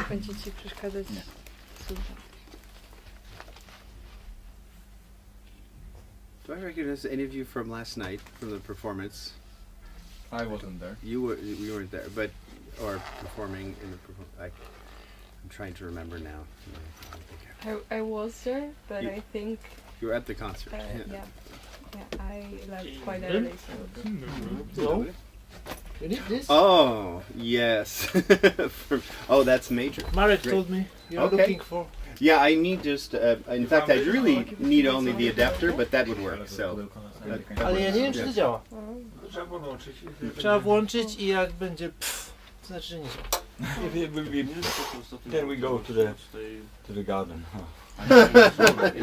będzie ci przeszkadzać słuchać. Do I recognize any of you from last night, from the performance? I wasn't there. You weren't there, but or performing in the I'm trying to remember now. I was there, but I think You were at the concert. yeah, I left quite early. So. No? You need this? Oh yes. Oh, that's major. Marek Great. told me you're Okay. looking for. Yeah, I need just. In fact, I really need only the adapter, but that would work. So. Ale ja nie wiem, czy to działa. Trzeba podłączyć. Trzeba włączyć i jak będzie pff, to znaczy, że nie działa. If it will be, then we go to the garden.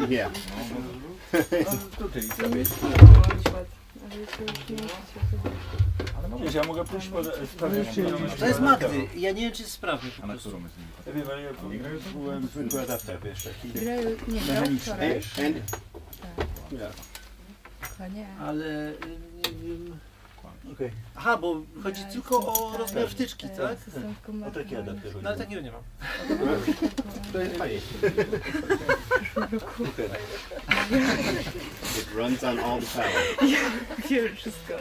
Yeah. Tutaj Nie sobie. włączać, ale to już nie Wiesz, ja mogę pójść po sprawie. To jest Magdy. Ja nie wiem, czy jest sprawny po A na prostu. którą jest? Ja wiem, ale ja byłem zwykły adapter, wiesz, taki grają, nie grał mechaniczny. wczoraj. And yeah. Chyba nie. Ale nie wiem. Okej. Aha, bo chodzi tylko o rozmiar wtyczki, tak? Asystentką O taki adapter chodzi. No ale takiego nie mam. To jest fajnie. It runs on all the power. Wiem wszystko.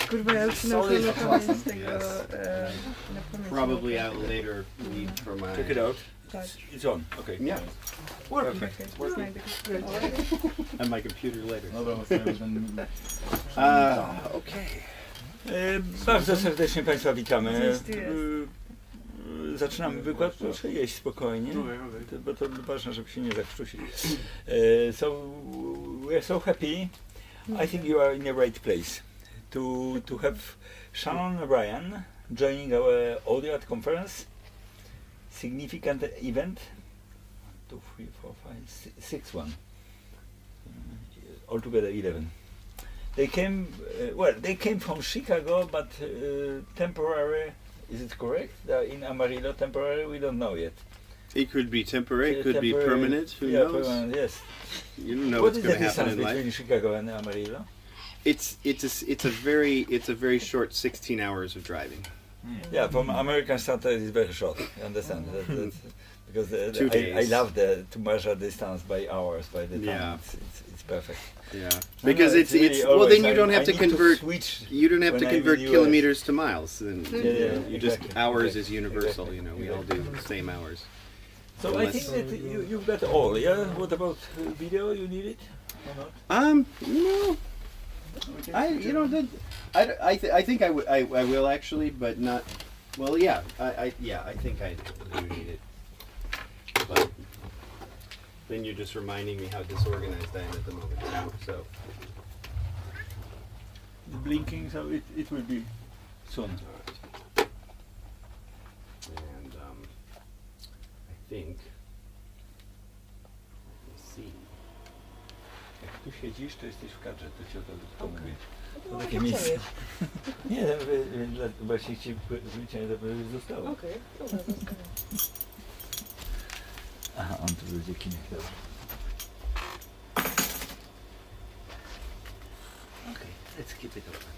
Kurwa, ja już nauczyłem na pamięć tego, na pamięć. Probably I'll later read from my. Check it out. Tak. It's on. Okay. Yeah. Perfect. And my computer later. Dobra, Okay. Bardzo serdecznie Państwa witamy. Coś tu jest. Zaczynamy wykład, proszę jeść spokojnie, bo to ważne, żeby się nie zakrztusić. So we are so happy. I think you are in the right place to have Shannon and Ryan joining our audio art conference. Significant event. 1, 2, 3, 4, 5, 6 one. Altogether 11. They came. They came from Chicago, but temporary. Is it correct? In Amarillo, temporary. We don't know yet. It could be temporary. It could be Temporary. permanent. Who Yeah, knows? permanent. Yes. You don't know What what's is going the to happen distance in life. between Chicago and Amarillo? It's a very short 16 hours of driving. Yeah, from American standard, it's very short. You understand? That's because 2 days. I love to measure distance by hours, by the time. Yeah. It's perfect. Yeah. No, Because it's really well, then always you don't I have to need convert. switch. You don't have to when I'm in convert US. kilometers to miles. Then Yeah, you just exactly. hours Exactly. is universal. Exactly. You know, we all do the same hours. So I think that you've got all. Yeah. What about video? You need it or not? No. I think I will actually, but not. Well, yeah. I think I do need it. But then you're just reminding me how disorganized I am at the moment. So. The blinking, so it will be soon. And I think. Let's see. Jak tu siedzisz, to jesteś w kadrze, to ci o to tylko mówię. To takie miejsce. Nie, właśnie ci zwyczajnie to zostało. Okej, dobra, zostawiam. Aha, on tu będzie Kinesthesia. Okay, let's keep it open.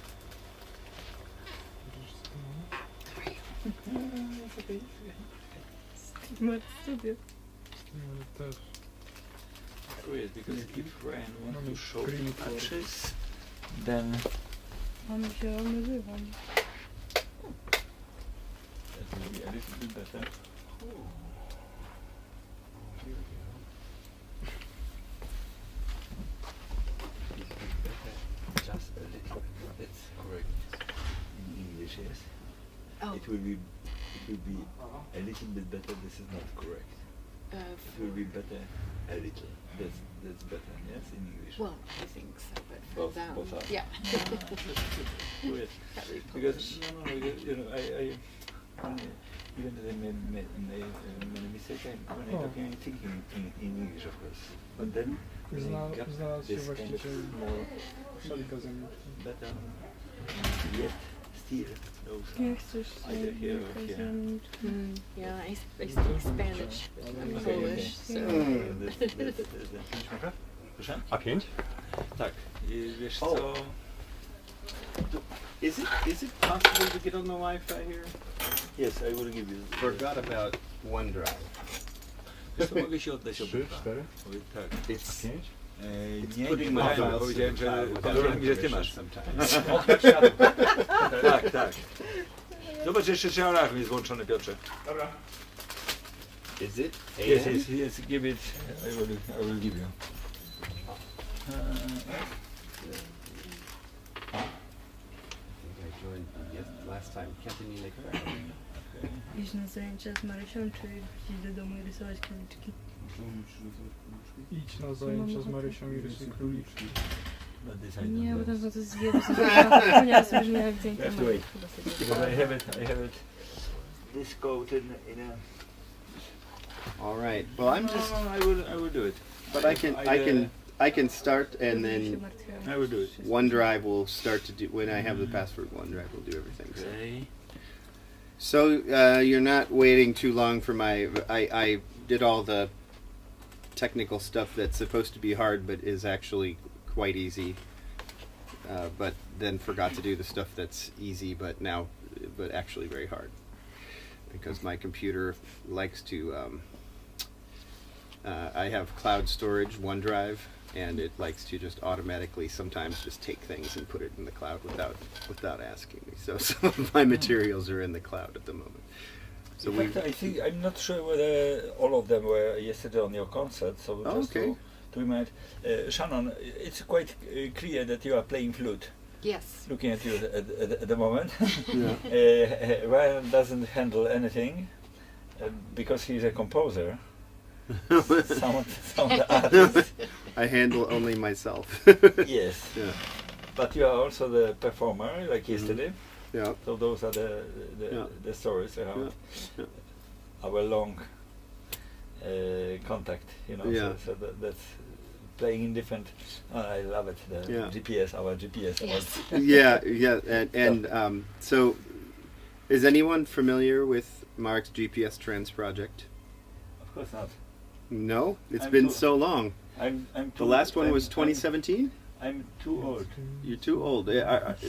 Masz studio. Też. Weird, because if Ryan wants to show the patches, then Mamy zielony dywan. that will be a little bit better. Just a little bit. That's correct. In English, yes. Oh. It will be a little bit better. This is not correct. It will be better a little. That's better. Yes, in English. Well, I think so, but for Both- them, both are. yeah. Weird. That we Because publish. you know, I even though I made a mistake, when I talking, I think in English, of course. But then when I got Znalazł się this kind of właściciel more szalika zębów. better, yet still those Nie are chcesz either here or here. Yeah, I speak Spanish and Okay, Polish, so Proszę? A 5? Tak. I wiesz co, Is it possible to get on the Wi-Fi here? Yes, I will give you. Forgot about OneDrive. Wiesz co, mogę się oddać 3, obydwa. 4, Tak. It's 5. Nie, putting nie, my nie, files powiedziałem, to the że cloud without powiedziałem mi, że ty permission masz. sometimes. Tak, tak. Zobacz, jeszcze czy alarm jest włączony, Piotrze. Dobra. Is it? Yes, AM? yes, give it. I will give you. I think I joined last time. Can't make that. Iść na zajęcia z Marysią, czy iść do domu i rysować króliczki? Idź na zajęcia z Marysią i rysuj króliczki. Nie, bo tam to jest wiele. Zapomniałam sobie, że miałam zdjęcia You have to Marysi. wait. Chyba sobie Because I have it. This coat in a. All right. Well, I'm just. I will do it. But I can start, and then I will do it. OneDrive will start to do. When I have the password, OneDrive will do everything. So. Okay. So you're not waiting too long for my. I did all the technical stuff that's supposed to be hard, but is actually quite easy. But then forgot to do the stuff that's easy, but actually very hard, because my computer likes to. I have cloud storage, OneDrive, and it likes to just automatically sometimes just take things and put it in the cloud without asking me. So some of my materials are in the cloud at the moment. So In fact, I think I'm not sure whether all of them were yesterday on your concert. So just okay. to remind, Shannon, it's quite clear that you are playing flute. Yes. Looking at you at the moment, Yeah. Ryan doesn't handle anything because he's a composer. Sound artist. I handle only myself. Yes. Yeah. But you are also the performer, like yesterday. Yeah. So those are Yeah. the stories around Yeah. our long contact, you know. Yeah. So that's playing in different. I love it. The Yeah. GPS, our GPS. Yes. Yeah. And so, is anyone familiar with Mark's GPS Trends project? Of course not. No, it's I'm been too- so long. I'm The too, last one I'm- was 2017. I'm too old. You're too old. The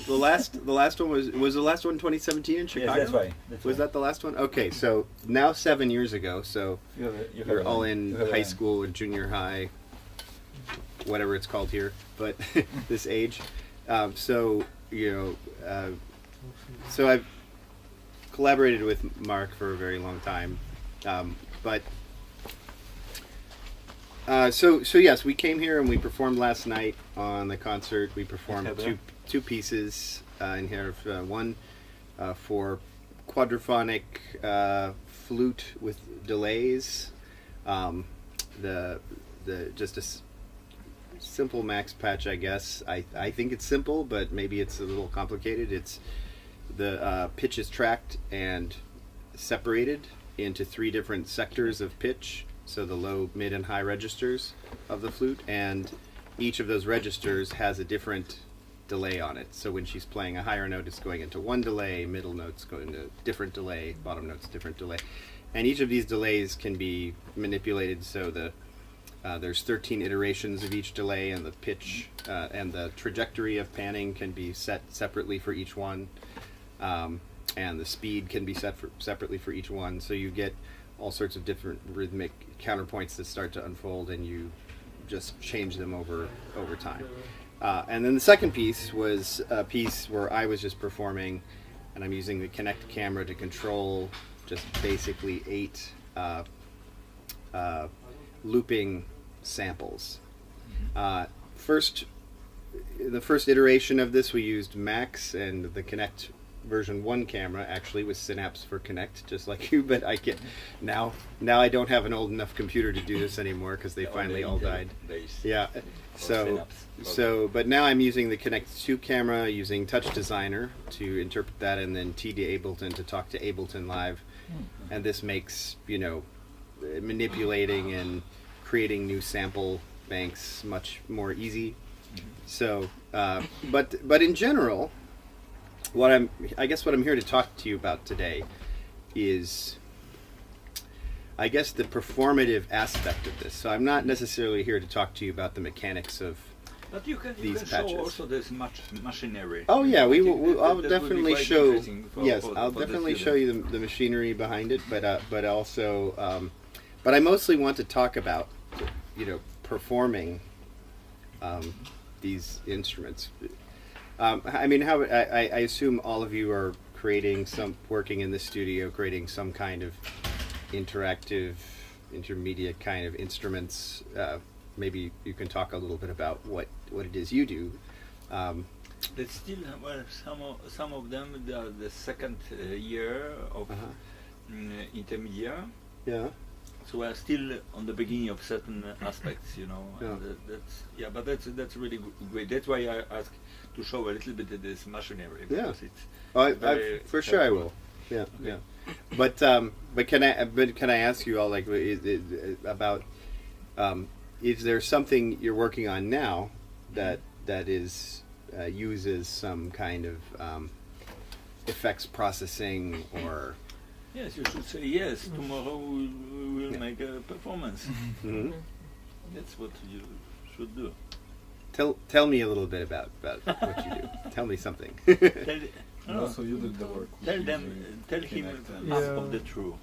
last one was the last one 2017 in Chicago. Yes, that's why. That's Was why. that the last one? Okay, so now 7 years ago. So You have a- you have you're a all line. in You have a high line. school or junior high, whatever it's called here, but this age. So so I've collaborated with Mark for a very long time, but. So yes, we came here and we performed last night on the concert. We performed two pieces in here. One for quadraphonic flute with delays. Just a simple max patch, I guess. I think it's simple, but maybe it's a little complicated. It's the pitch is tracked and separated into 3 different sectors of pitch. So the low, mid, and high registers of the flute, and each of those registers has a different delay on it. So when she's playing a higher note, it's going into one delay, middle notes going into different delay, bottom notes different delay. And each of these delays can be manipulated so there's 13 iterations of each delay, and the pitch and the trajectory of panning can be set separately for each one, and the speed can be set separately for each one. So you get all sorts of different rhythmic counterpoints that start to unfold, and you just change them over time. And then the second piece was a piece where I was just performing, and I'm using the Kinect camera to control just basically 8 looping samples. The first iteration of this we used Max and the Kinect version 1 camera, actually, with Synapse for Kinect, just like you, but I get now I don't have an old enough computer to do this anymore because they finally all died. Yeah. But now I'm using the Kinect 2 camera, using Touch Designer to interpret that, and then TD Ableton to talk to Ableton Live. And this makes, manipulating and creating new sample banks much more easy. So, but in general, what I'm here to talk to you about today is, I guess, the performative aspect of this. So I'm not necessarily here to talk to you about the mechanics of But you can these show patches. also this machinery. Oh yeah, I think I'll that would be definitely quite show. interesting Yes, for I'll the definitely show students. you the machinery behind it, but also, but I mostly want to talk about, performing these instruments. I mean, I assume all of you are working in the studio, creating some kind of interactive, intermediate kind of instruments. Maybe you can talk a little bit about what it is you do. But still, well, some of them are the second year of intermediate. Yeah. So we are still on the beginning of certain aspects, Yeah. And but that's really great. That's why I ask to show a little bit of this machinery, because it's For sure I will. Yeah, yeah. But can I ask you all, like, about is there something you're working on now that is uses some kind of effects processing or? Yes, you should say yes. Tomorrow we will make a performance. Mm-hmm. That's what you should do. Tell me a little bit about what you do. Tell me something. So you did the work. Tell him Yeah. of the truth.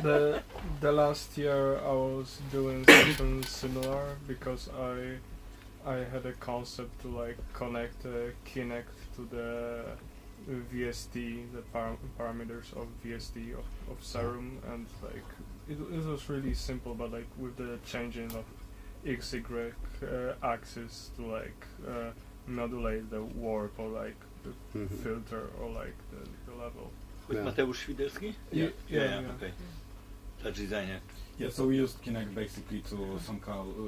The last year I was doing something similar because I had a concept to like connect Kinect to the VST, the parameters of VST of Serum, and like it was really simple, but like with the changing of XY axis to like modulate the warp or like the filter or like the level. With Yeah. Mateusz Świderski? Yeah. Okay. Touch designer. Yeah, so we used Kinect basically to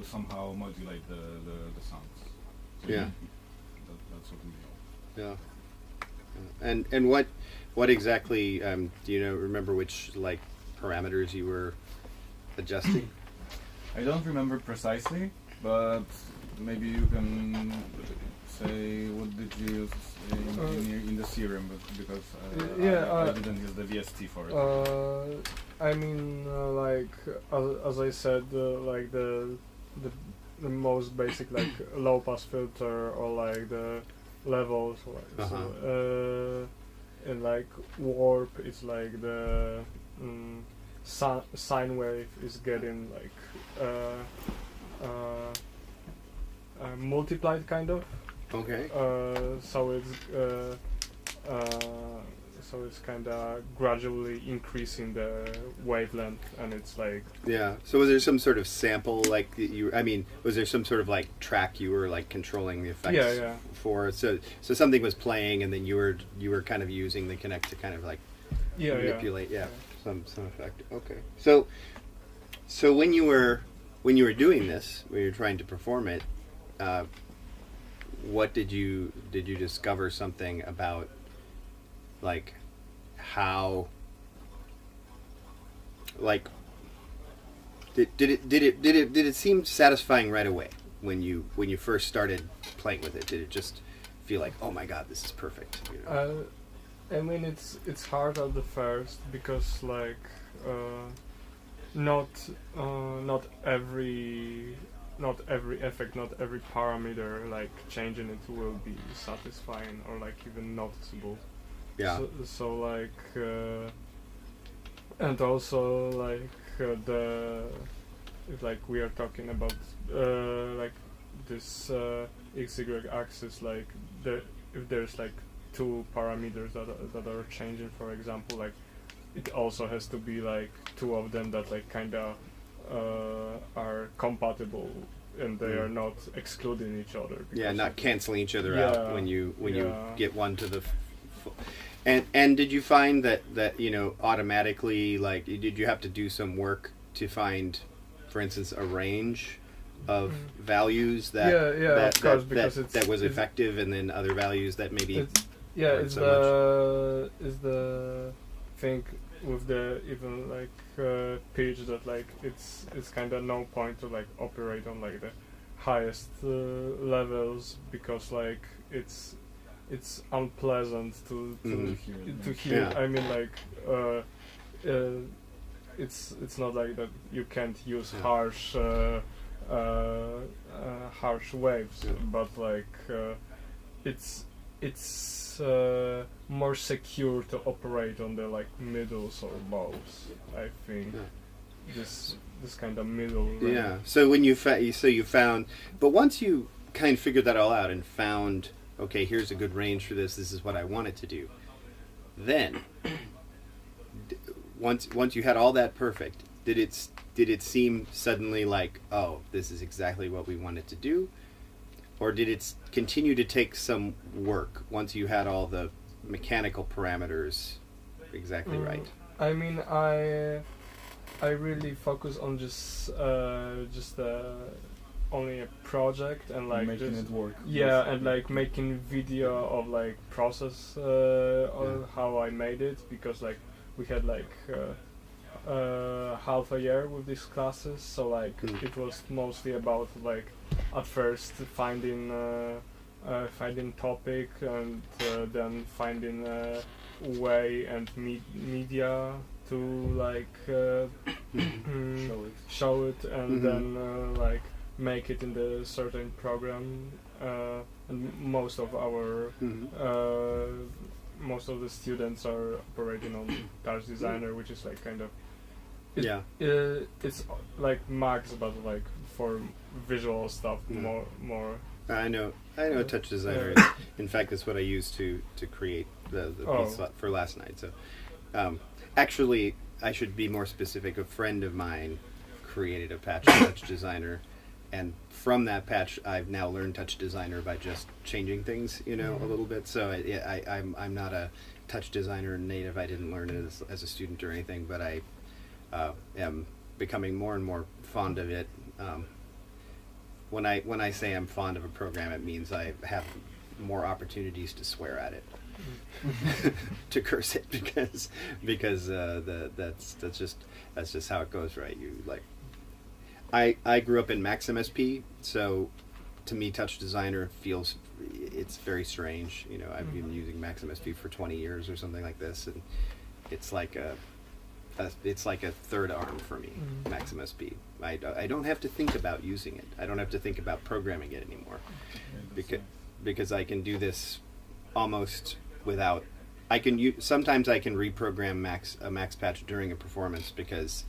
somehow modulate the sounds. So Yeah. That's what we do. Yeah. And what exactly do you remember which like parameters you were adjusting? I don't remember precisely, but maybe you can say what did you use in the serum, because I didn't use the VST for it. I mean, like as I said, like the most basic like low pass filter or like the levels, like, and like warp is like the sine wave is getting like multiplied kind of. Okay. So it's kind of gradually increasing the wavelength, and it's like So was there some sort of sample, like was there some sort of like track you were like controlling the effects for? So something was playing, and then you were kind of using the Kinect to kind of like manipulate some effect. Okay. So when you were doing this, when you were trying to perform it, what did you discover something about, like, how, like, did it seem satisfying right away when you first started playing with it? Did it just feel like, oh my god, this is perfect? I mean, it's hard at the first because like not every effect, not every parameter like changing it will be satisfying or like even noticeable. Yeah. So like and also like if like we are talking about like this XY axis, like if there's like two parameters that are changing, for example, like it also has to be like two of them that like kind of are compatible and they are not excluding each other. Yeah, not canceling each other out when you get one to the. And did you find that automatically, like, did you have to do some work to find, for instance, a range of values that that was effective, and then other values that maybe it's the thing with the even like pitch that like it's kind of no point to like operate on like the highest levels because like it's unpleasant to hear. Yeah. I mean like it's not like that you can't use harsh harsh waves, Yeah. but like it's more secure to operate on the like middles or lows. I think Yeah. this kind of middle range. Yeah. So when you found, but once you kind of figured that all out and found, okay, here's a good range for this. This is what I want it to do. Then, once you had all that perfect, did it seem suddenly like, oh, this is exactly what we wanted to do, or did it continue to take some work once you had all the mechanical parameters exactly right? I mean, I really focus on just only a project and like making just, it work. yeah, and like making video of like process on how I made it, because like we had like half a year with these classes, so like it was mostly about like at first finding topic and then finding a way and media to like show it and then like make it in the certain program, and most of our most of the students are operating on Touch Designer, which is like kind of it's like Max, but like for visual stuff more. I know Touch Designer. In fact, that's what I used to create the piece for last night. So, actually, I should be more specific. A friend of mine created a patch of Touch Designer, and from that patch, I've now learned Touch Designer by just changing things, a little bit. So I'm not a Touch Designer native. I didn't learn it as a student or anything, but I am becoming more and more fond of it. When I say I'm fond of a program, it means I have more opportunities to swear at it, to curse it, because that's just how it goes, right? You like. I grew up in Max MSP, so to me, Touch Designer it's very strange. I've been using Max MSP for 20 years or something like this, and it's like a third arm for me, Max MSP. I don't have to think about using it. I don't have to think about programming it anymore, because I can do this almost without. Sometimes I can reprogram a Max patch during a performance because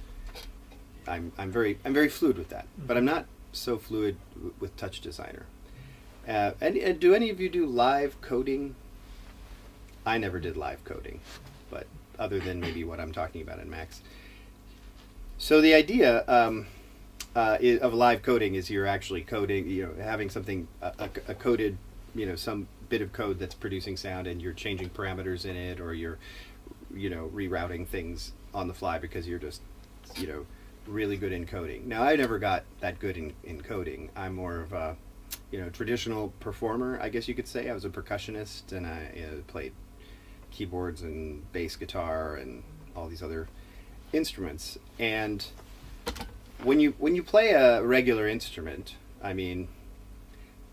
I'm very fluid with that, but I'm not so fluid with Touch Designer. And do any of you do live coding? I never did live coding, but other than maybe what I'm talking about in Max. So the idea of live coding is you're actually coding, having something a coded, some bit of code that's producing sound, and you're changing parameters in it, or you're, rerouting things on the fly because you're just, really good in coding. Now, I never got that good in coding. I'm more of a, traditional performer, I guess you could say. I was a percussionist, and I played keyboards and bass guitar and all these other instruments. And when you play a regular instrument, I mean,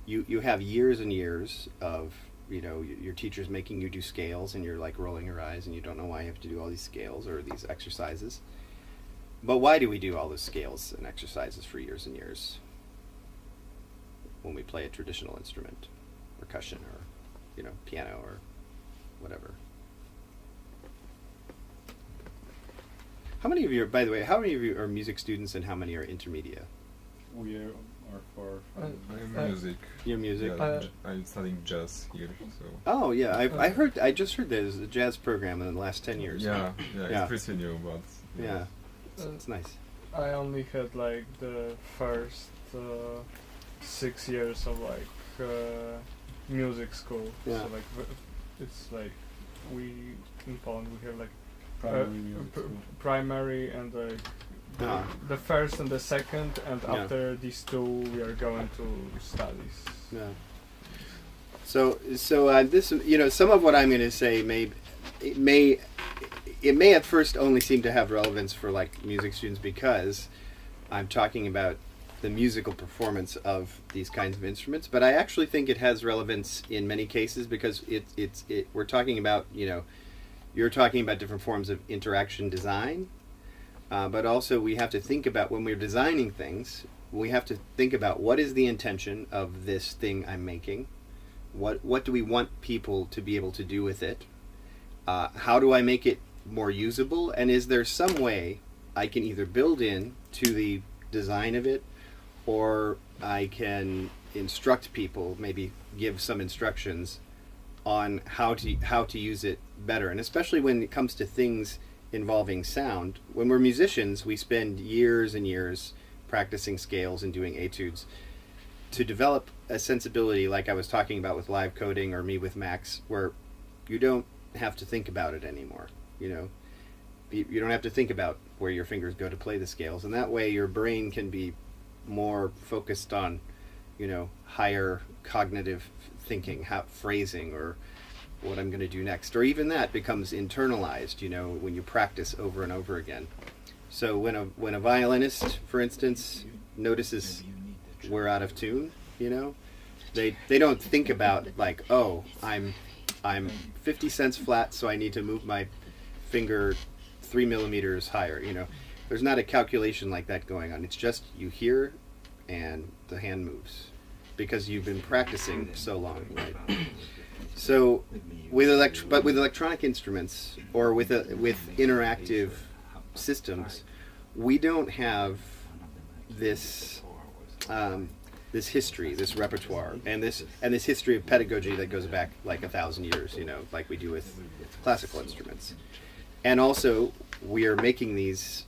you have years and years of, your teacher's making you do scales, and you're like rolling your eyes, and you don't know why you have to do all these scales or these exercises. But why do we do all those scales and exercises for years and years when we play a traditional instrument, percussion or, piano or whatever? How many of you are music students, and how many are intermediate? We are for music. Your music? Yeah, I'm studying jazz here, so. Oh yeah, I just heard there's a jazz program in the last 10 years. Yeah, it's pretty new, but. Yeah. It's nice. I only had like the first 6 years of like music school. Yeah. So like it's like in Poland we have like primary and like the first and the second, and after these two we are going to studies. Yeah. So this, some of what I'm going to say it may at first only seem to have relevance for like music students, because I'm talking about the musical performance of these kinds of instruments, but I actually think it has relevance in many cases, because we're talking about, you're talking about different forms of interaction design, but also we have to think about when we're designing things, we have to think about what is the intention of this thing I'm making. What do we want people to be able to do with it? How do I make it more usable? And is there some way I can either build in to the design of it, or I can instruct people, maybe give some instructions on how to use it better. And especially when it comes to things involving sound, when we're musicians, we spend years and years practicing scales and doing etudes to develop a sensibility, like I was talking about with live coding or me with Max, where you don't have to think about it anymore. You don't have to think about where your fingers go to play the scales, and that way your brain can be more focused on higher cognitive thinking, phrasing, or what I'm going to do next, or even that becomes internalized when you practice over and over again. So when a violinist, for instance, notices we're out of tune, they don't think about like, oh, I'm 50 cents flat, so I need to move my finger 3 millimeters higher. There's not a calculation like that going on. It's just you hear and the hand moves because you've been practicing so long, right? So with electronic instruments or with interactive systems, we don't have this this history, this repertoire, and this history of pedagogy that goes back like 1,000 years, like we do with classical instruments. And also, we are making these,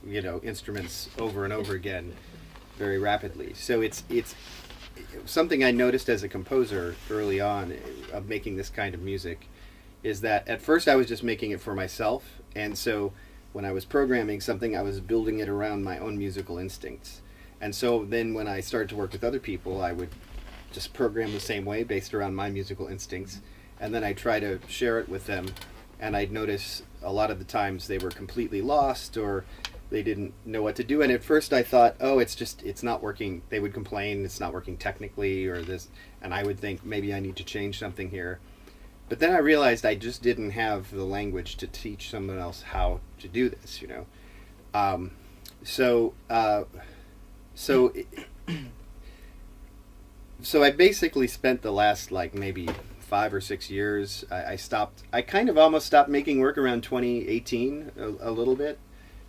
instruments over and over again, very rapidly. So it's something I noticed as a composer early on of making this kind of music, is that at first I was just making it for myself, and so when I was programming something, I was building it around my own musical instincts. And so then when I started to work with other people, I would just program the same way based around my musical instincts, and then I'd try to share it with them, and I'd notice a lot of the times they were completely lost or they didn't know what to do. And at first I thought, oh, it's not working. They would complain it's not working technically or this, and I would think maybe I need to change something here. But then I realized I just didn't have the language to teach someone else how to do this, So I basically spent the last maybe 5 or 6 years. I kind of almost stopped making work around 2018 a little bit.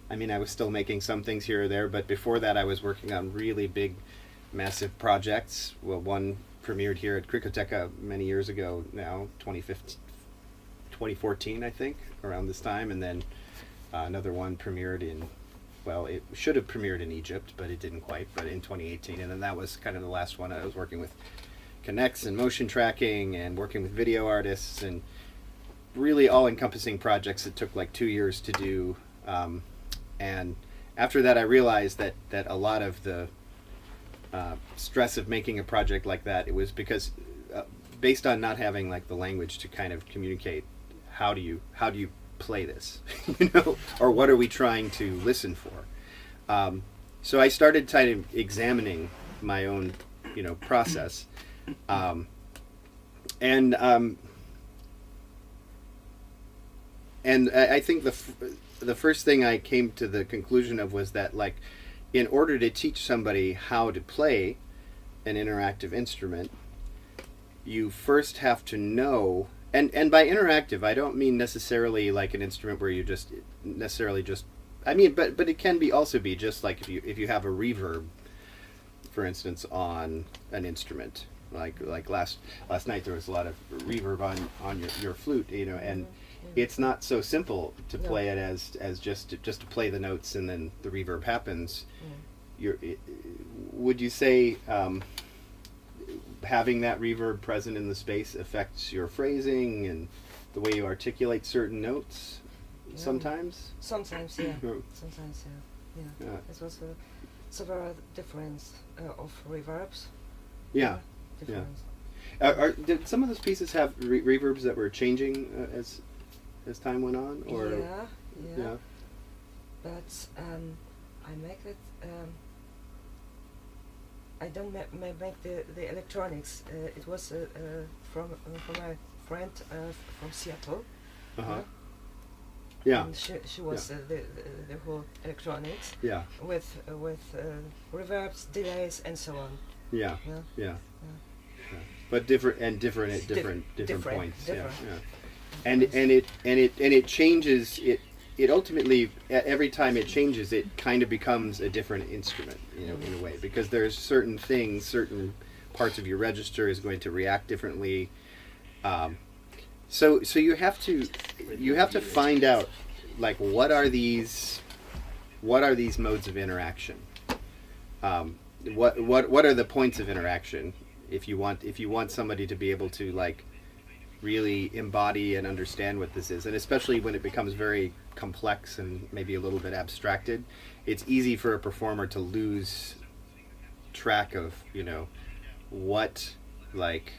I mean, I was still making some things here or there, but before that I was working on really big, massive projects. Well, one premiered here at Krikoteca many years ago now, 2014 I think, around this time, and then another one premiered it should have premiered in Egypt, but it didn't quite, but in 2018, and then that was kind of the last one. I was working with Connects and motion tracking and working with video artists and really all-encompassing projects that took 2 years to do. And after that I realized that a lot of the stress of making a project like that, it was because based on not having the language to kind of communicate how do you play this, or what are we trying to listen for. So I started kind of examining my own process, and I think the first thing I came to the conclusion of was that in order to teach somebody how to play an interactive instrument, you first have to know, and by interactive I don't mean necessarily an instrument where you just I mean, but it can also be just if you have a reverb, for instance, on an instrument, like last night there was a lot of reverb on your flute, and it's not so simple to play it as just to play the notes and then the reverb happens. Would you say having that reverb present in the space affects your phrasing and the way you articulate certain notes sometimes? Sometimes, yeah. Sometimes, yeah. It was several difference of reverbs. Yeah. Difference. Yeah. Did some of those pieces have reverbs that were changing as time went on? Or Yeah. But I make it. I don't make the electronics. It was from a friend from Seattle. Uh-huh. Yeah. And she was the whole electronics. Yeah. With reverbs, delays, and so on. Yeah. Yeah. Yeah. But different at different points. Different. Yeah. And it changes. It ultimately, every time it changes, it kind of becomes a different instrument, in a way, because there's certain things, certain parts of your register is going to react differently. So you have to find out, like, what are these modes of interaction? What are the points of interaction? If you want somebody to be able to, like, really embody and understand what this is, and especially when it becomes very complex and maybe a little bit abstracted, it's easy for a performer to lose track of, what, like.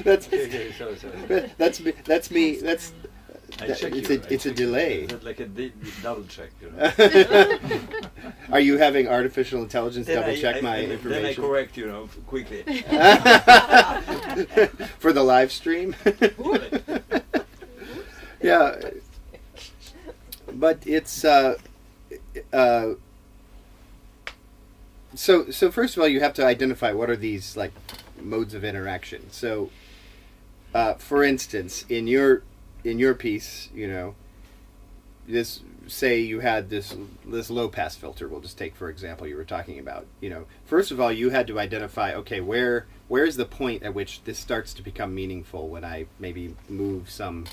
That's me. It's a delay. It's like a double check. Are you having artificial intelligence double check my information? Then I correct, quickly. For the live stream. Yeah, but it's so first of all, you have to identify what are these, like, modes of interaction. So, for instance, in your piece, this, say you had this low pass filter. We'll just take, for example, you were talking about. First of all, you had to identify, okay, where's the point at which this starts to become meaningful when I maybe move some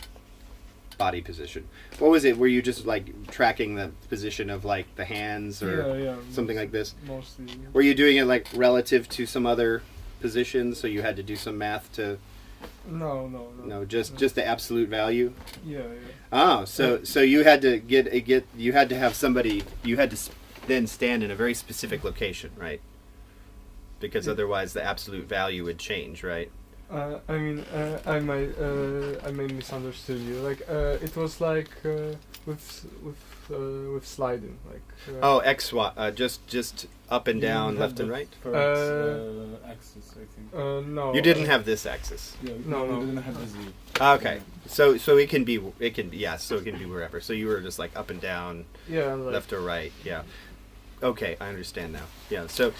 body position. What was it? Were you just, like, tracking the position of, like, the hands or something like this? Mostly. Yeah. Were you doing it, like, relative to some other positions, so you had to do some math to? No, just the absolute value. Yeah. Oh, so you had to you had to have somebody, you had to then stand in a very specific location, right? Because otherwise the absolute value would change, right? I may misunderstood you. Like, it was like with sliding, like. X, Y, just up and down, left and right. Axis, I think. No. You didn't have this axis. Yeah, no. You didn't have the Z. Okay, so it can be wherever. So you were just, like, up and down, left or right. Yeah. Okay, I understand now. Yeah. So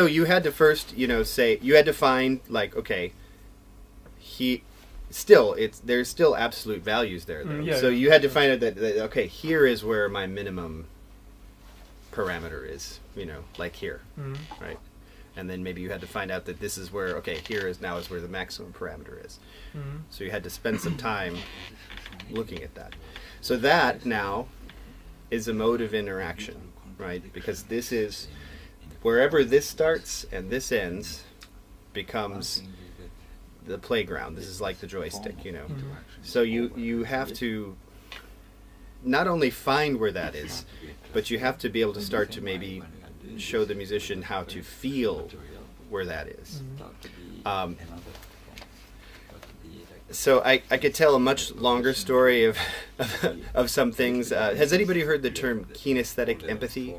you had to first, say, you had to find, like, okay. There's still absolute values there, though. So you had to find out that okay, here is where my minimum parameter is, like here, right? And then maybe you had to find out that this is where, okay, here is where the maximum parameter is. So you had to spend some time looking at that. So that now is a mode of interaction, right? Because this is wherever this starts and this ends becomes the playground. This is like the joystick, So you have to not only find where that is, but you have to be able to start to maybe show the musician how to feel where that is. So I could tell a much longer story of some things. Has anybody heard the term kinesthetic empathy?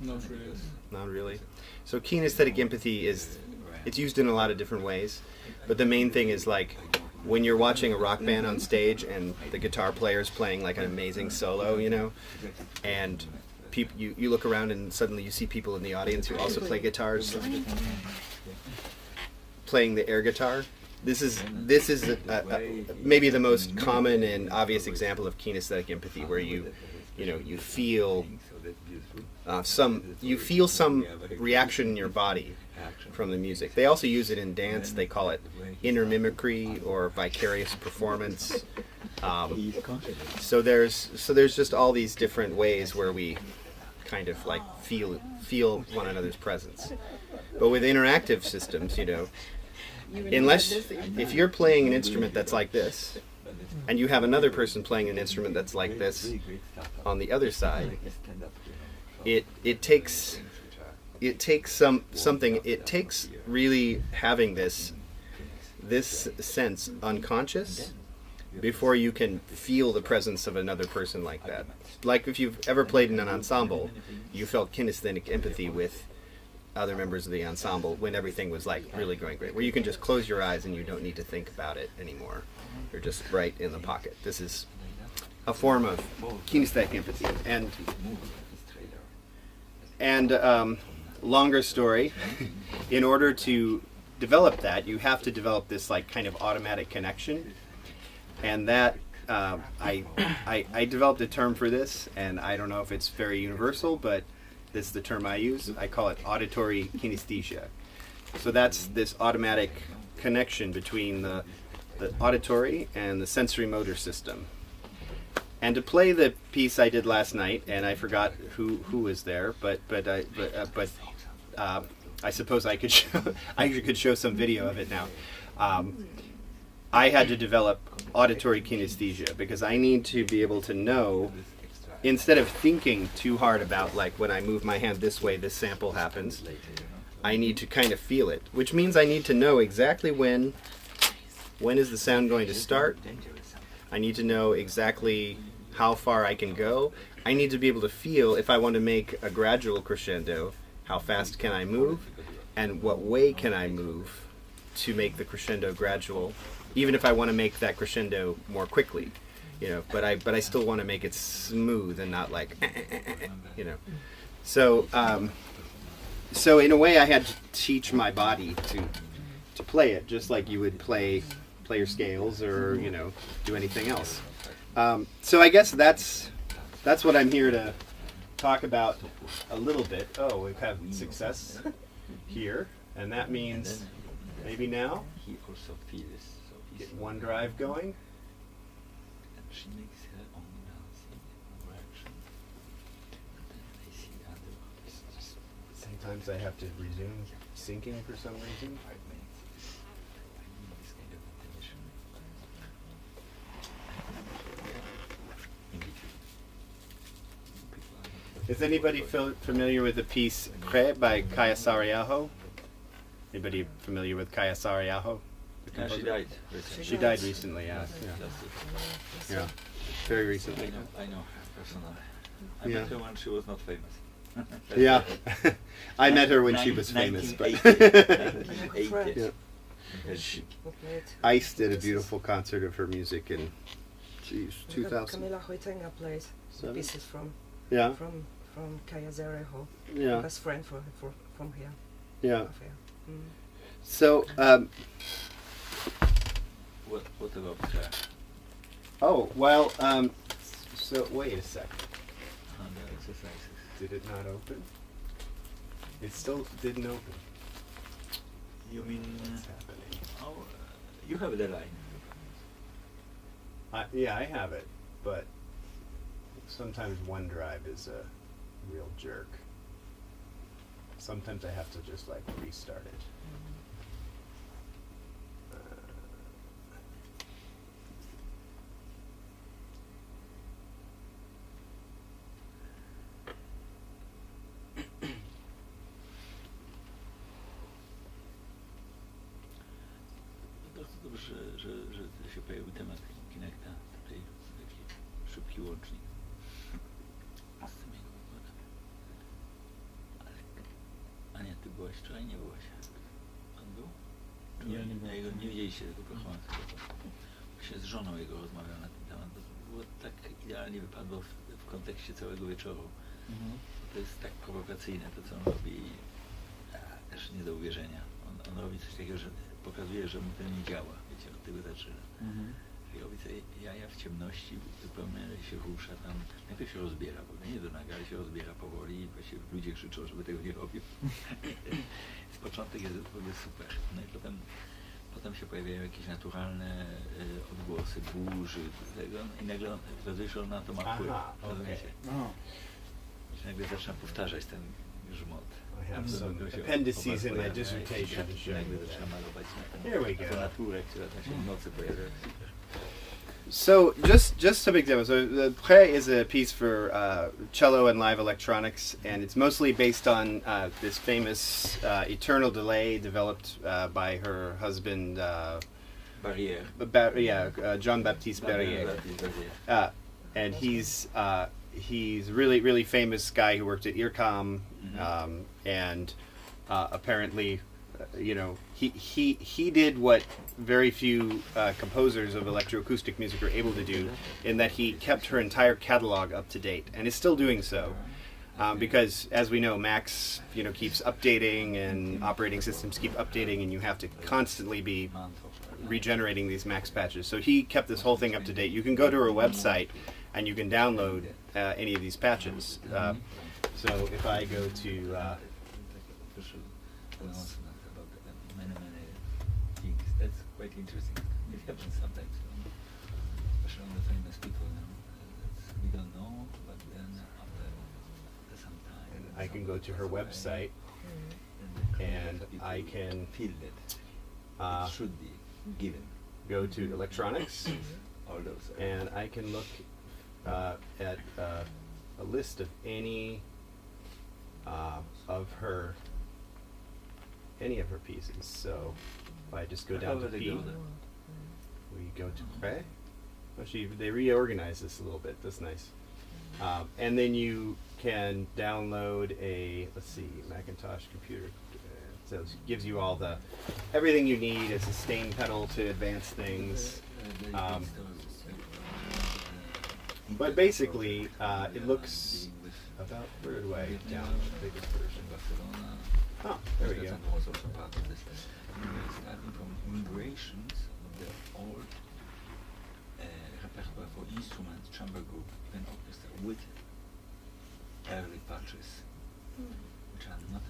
Not really. So kinesthetic empathy it's used in a lot of different ways, but the main thing is, like, when you're watching a rock band on stage and the guitar player's playing, like, an amazing solo, and you look around and suddenly you see people in the audience who also play guitars, playing the air guitar. This is maybe the most common and obvious example of kinesthetic empathy, where you feel some reaction in your body from the music. They also use it in dance. They call it inner mimicry or vicarious performance. So there's just all these different ways where we kind of, like, feel one another's presence. But with interactive systems, if you're playing an instrument that's like this, and you have another person playing an instrument that's like this on the other side, it takes really having this sense unconscious before you can feel the presence of another person like that. Like, if you've ever played in an ensemble, you felt kinesthetic empathy with other members of the ensemble when everything was like really going great, where you can just close your eyes and you don't need to think about it anymore. You're just right in the pocket. This is a form of kinesthetic empathy. And longer story, in order to develop that, you have to develop this like kind of automatic connection. And that, I developed a term for this, and I don't know if it's very universal, but this is the term I use. I call it auditory kinesthesia. So that's this automatic connection between the auditory and the sensory motor system. And to play the piece I did last night, and I forgot who was there, but I suppose I could show some video of it now. I had to develop auditory kinesthesia because I need to be able to know, instead of thinking too hard about like when I move my hand this way, this sample happens. I need to kind of feel it, which means I need to know exactly when is the sound going to start. I need to know exactly how far I can go. I need to be able to feel, if I want to make a gradual crescendo, how fast can I move, and what way can I move to make the crescendo gradual, even if I want to make that crescendo more quickly, you know. But I still want to make it smooth and not like, you know. So so in a way, I had to teach my body to play it, just like you would play your scales or, you know, do anything else. So I guess that's what I'm here to talk about a little bit. Oh, we've had success here, and that means maybe now get one drive going. Sometimes I have to resume syncing for some reason. Is anybody familiar with the piece Pré by Kaya Sariaho? Anybody familiar with Kaya Sariaho? Yeah, she died. She died recently, yeah. Yeah, very recently. I know her personally. I met her when she was not famous. Yeah, I met her when she was famous. But yeah. Ice did a beautiful concert of her music in 2000. Camila Hoitenga played pieces from Kaya Zareho, best friend from here. Yeah. So, what about her? Oh well. So wait a second. The exercises. Did it not open? It still didn't open. You mean? What's happening? Oh, you have the line. Yeah, I have it, but sometimes OneDrive is a real jerk. Sometimes I have to just like restart it. Bardzo dobrze, że się pojawił temat Kinecta, tutaj taki szybki łącznik. Z tym jego układem. Ale Ania, ty byłaś wczoraj? Nie byłaś? Pan był? Ja nie byłem. Nie widzieliście tego performance'u. Się z żoną jego rozmawiał na ten temat, bo było tak idealnie wypadło w kontekście całego wieczoru. To jest tak prowokacyjne to, co on robi, też nie do uwierzenia. On robi coś takiego, że pokazuje, że mu to nie działa, wiecie, od tego zaczyna. I robi te jaja w ciemności, zupełnie się rusza tam, najpierw się rozbiera, bo nie do naga, ale się rozbiera powoli i właściwie ludzie krzyczą, żeby tego nie robił. Z początek jest w ogóle super. No i potem się pojawiają jakieś naturalne odgłosy burzy, tego, i nagle okazuje się, że on na to ma wpływ. Rozumiecie? I nagle zaczyna powtarzać ten grzmot. I have some appendices in my dissertation to show you that. Here we go. So just some examples. So the Pré is a piece for cello and live electronics, and it's mostly based on this famous eternal delay developed by her husband Jean-Baptiste Barrière. And he's really famous guy who worked at IRCAM, and apparently, he did what very few composers of electroacoustic music are able to do, in that he kept her entire catalog up to date, and is still doing so. Because, as we know, Macs, keeps updating, and operating systems keep updating, and you have to constantly be regenerating these Macs patches. So he kept this whole thing up to date. You can go to her website, and you can download any of these patches. So if I go to... That's quite interesting. It happens sometimes, especially on the famous people. We don't know, but then after some time, and I can go to her website, and I can feel that it should be given. Go to electronics, All those, and I can look at a list of any of her pieces. So if I just go down to P, we go to Pré. They reorganized this a little bit. That's nice. And then you can download a, Macintosh computer. So it gives you everything you need. A sustain pedal to advance things. But basically, it looks about, where do I download the biggest version? Oh, there we go. Starting from migrations of the old repertoire for instruments, chamber group, even orchestra, with early patches, which are not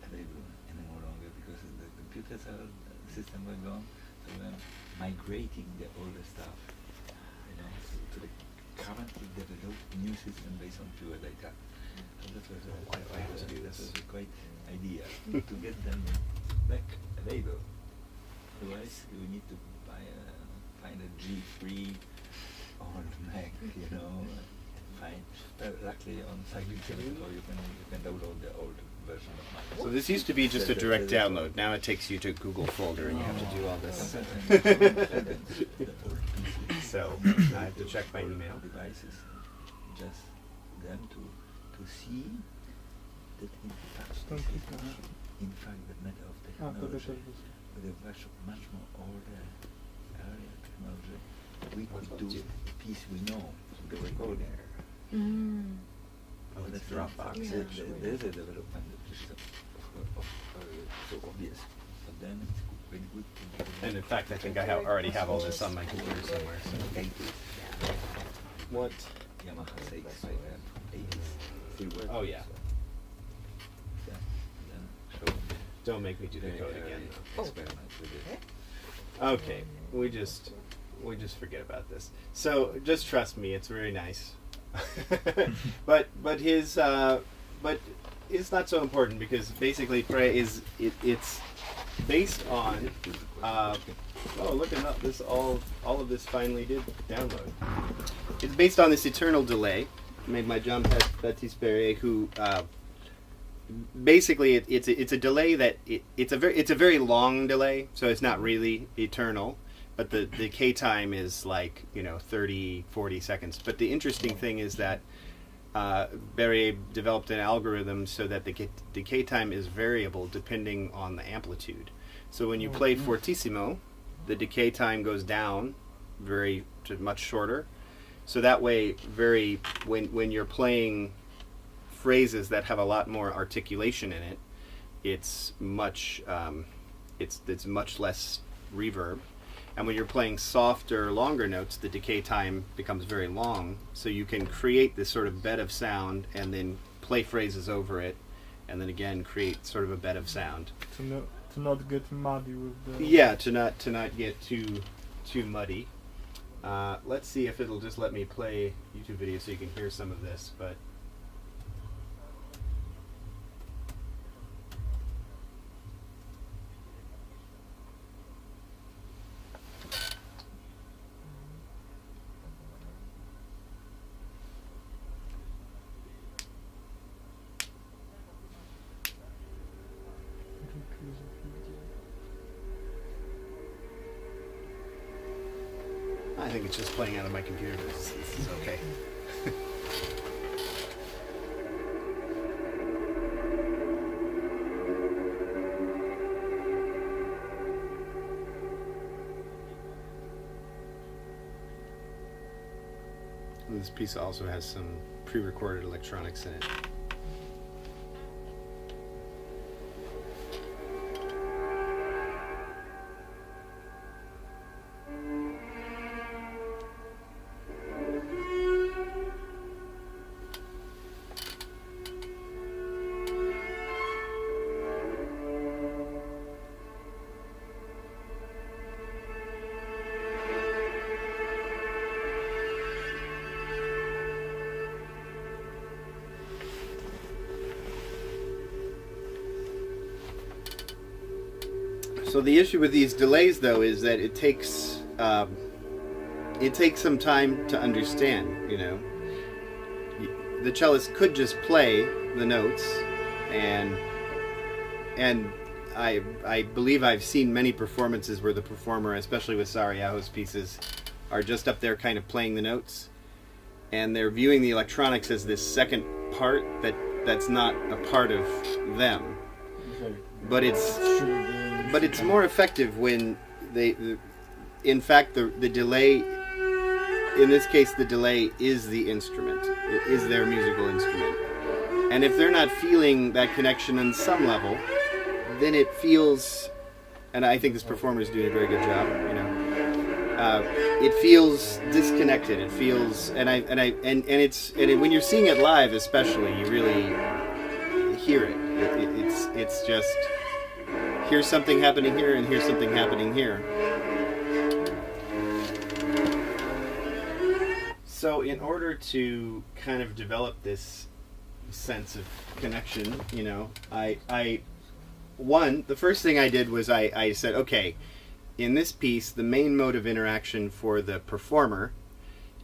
available anymore longer because the computers are, the system were gone, so we're migrating the older stuff, to the currently developed new system based on pure data. So that was why do I have to do this? That was a great idea to get them back available. Otherwise, you need to find a G3 on Mac, luckily on Cycling Simulator you can download the old version of Mac. So this used to be just a direct download. Now it takes you to a Google folder, and you have to do all this. So I have to check my email. Devices, just them to see that in fact the matter of technology, with a much more older, earlier technology, we could do the piece we know, the recording. Oh, it's Dropbox. There's a development that is so obvious, but then it's very good to... And in fact, I think I already have all this on my computer somewhere. So. What? Yamaha 6, 80s. Oh yeah. Don't make me do the code again. Experiment with it. Okay, we just forget about this. So just trust me, it's very nice. but it's not so important, because basically Pré it's based on oh, look at this, all of this finally did download. It's based on this eternal delay made by Jean-Baptiste Perret, who basically it's a delay that it's a very long delay, so it's not really eternal, but the decay time is like 30-40 seconds. But the interesting thing is that Perret developed an algorithm so that the decay time is variable depending on the amplitude. So when you play fortissimo, the decay time goes down to much shorter. So that way, when you're playing phrases that have a lot more articulation in it, it's much less reverb. And when you're playing softer, longer notes, the decay time becomes very long. So you can create this sort of bed of sound and then play phrases over it, and then again create sort of a bed of sound. To not get muddy with the... Yeah, to not get too muddy. Let's see if it'll just let me play YouTube video so you can hear some of this, but... I think it's just playing out of my computer, but this is okay. This piece also has some pre-recorded electronics in it. So the issue with these delays, though, is that it takes some time to understand. You know, the cellist could just play the notes, and I believe I've seen many performances where the performer, especially with Sarajevo's pieces, are just up there kind of playing the notes, and they're viewing the electronics as this second part that's not a part of them. But it's more effective when in fact the delay, in this case the delay is the instrument, it is their musical instrument. And if they're not feeling that connection on some level, then it feels, and I think this performer is doing a very good job, you know, it feels disconnected, it feels, and when you're seeing it live especially, you really hear it. It's just, here's something happening here and here's something happening here. So in order to kind of develop this sense of connection, you know, the first thing I did was I said, okay, in this piece, the main mode of interaction for the performer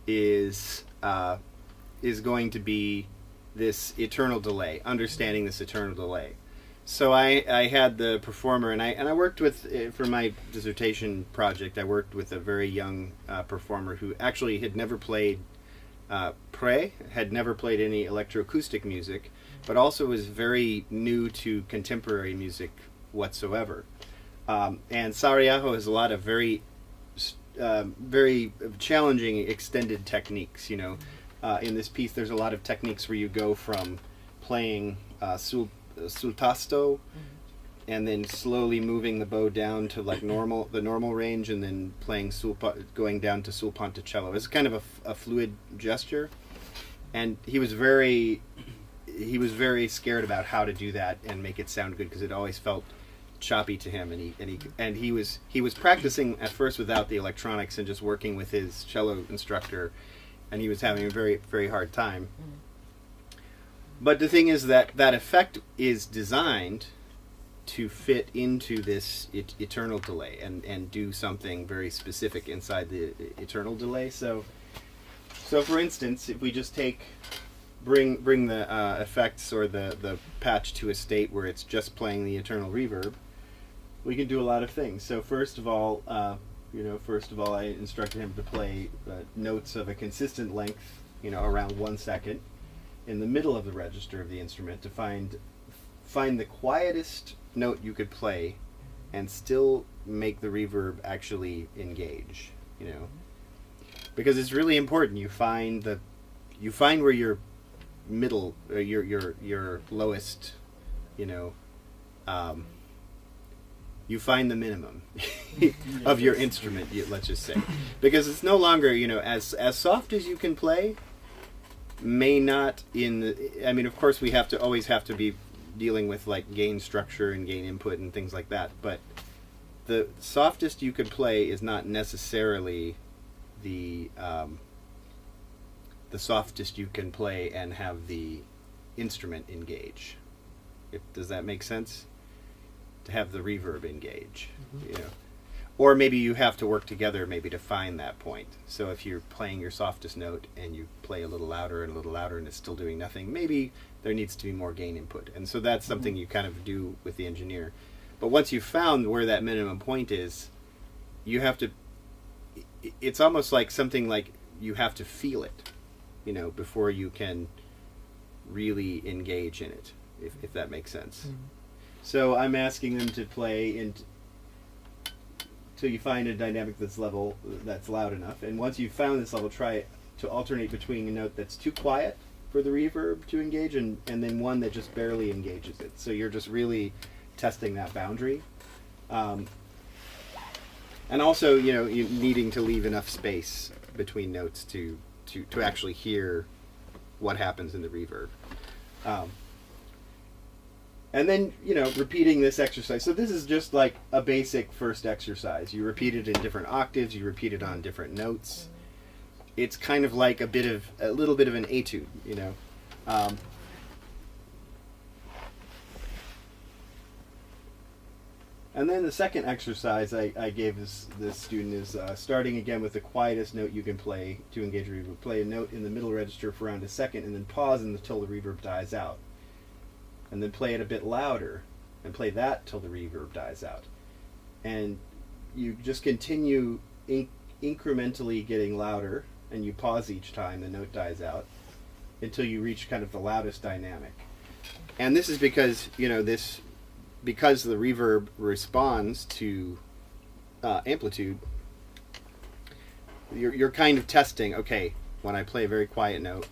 is going to be this eternal delay, understanding this eternal delay. So I had the performer, and I worked with, for my dissertation project, I worked with a very young performer who actually had never played had never played any electroacoustic music, but also was very new to contemporary music whatsoever. And Sarajevo has a lot of very challenging extended techniques, you know. In this piece, there's a lot of techniques where you go from playing sul tasto, and then slowly moving the bow down to like the normal range, and then playing going down to sul ponticello. It's kind of a fluid gesture, and he was very scared about how to do that and make it sound good because it always felt choppy to him, and he was practicing at first without the electronics and just working with his cello instructor, and he was having a very, very hard time. But the thing is that effect is designed to fit into this eternal delay and do something very specific inside the eternal delay. So for instance, if we just bring the effects or the patch to a state where it's just playing the eternal reverb, we can do a lot of things. So first of all, I instructed him to play notes of a consistent length, you know, around 1 second, in the middle of the register of the instrument, to find the quietest note you could play and still make the reverb actually engage, you know, because it's really important. You find where your middle, your lowest, you know, you find the minimum of your instrument, let's just say, because it's no longer, you know, as soft as you can play may not I mean, of course we always have to be dealing with like gain structure and gain input and things like that, but the softest you could play is not necessarily the softest you can play and have the instrument engage. Does that make sense? To have the reverb engage, you know, or maybe you have to work together maybe to find that point. So if you're playing your softest note and you play a little louder and it's still doing nothing, maybe there needs to be more gain input, and so that's something you kind of do with the engineer. But once you've found where that minimum point is, you have to, it's almost like something like you have to feel it, you know, before you can really engage in it, if that makes sense. So I'm asking them to play until you find a dynamic that's loud enough, and once you've found this level, try to alternate between a note that's too quiet for the reverb to engage and then one that just barely engages it. So you're just really testing that boundary. And also, you know, you needing to leave enough space between notes to actually hear what happens in the reverb. And then, you know, repeating this exercise. So this is just like a basic first exercise. You repeat it in different octaves, you repeat it on different notes. It's kind of like a little bit of an etude, you know. And then the second exercise I gave this student is starting again with the quietest note you can play to engage reverb. Play a note in the middle register for around a second and then pause until the reverb dies out. And then play it a bit louder and play that till the reverb dies out. And you just continue incrementally getting louder, and you pause each time the note dies out until you reach kind of the loudest dynamic. And this is because, you know, because the reverb responds to amplitude, you're kind of testing, okay, when I play a very quiet note,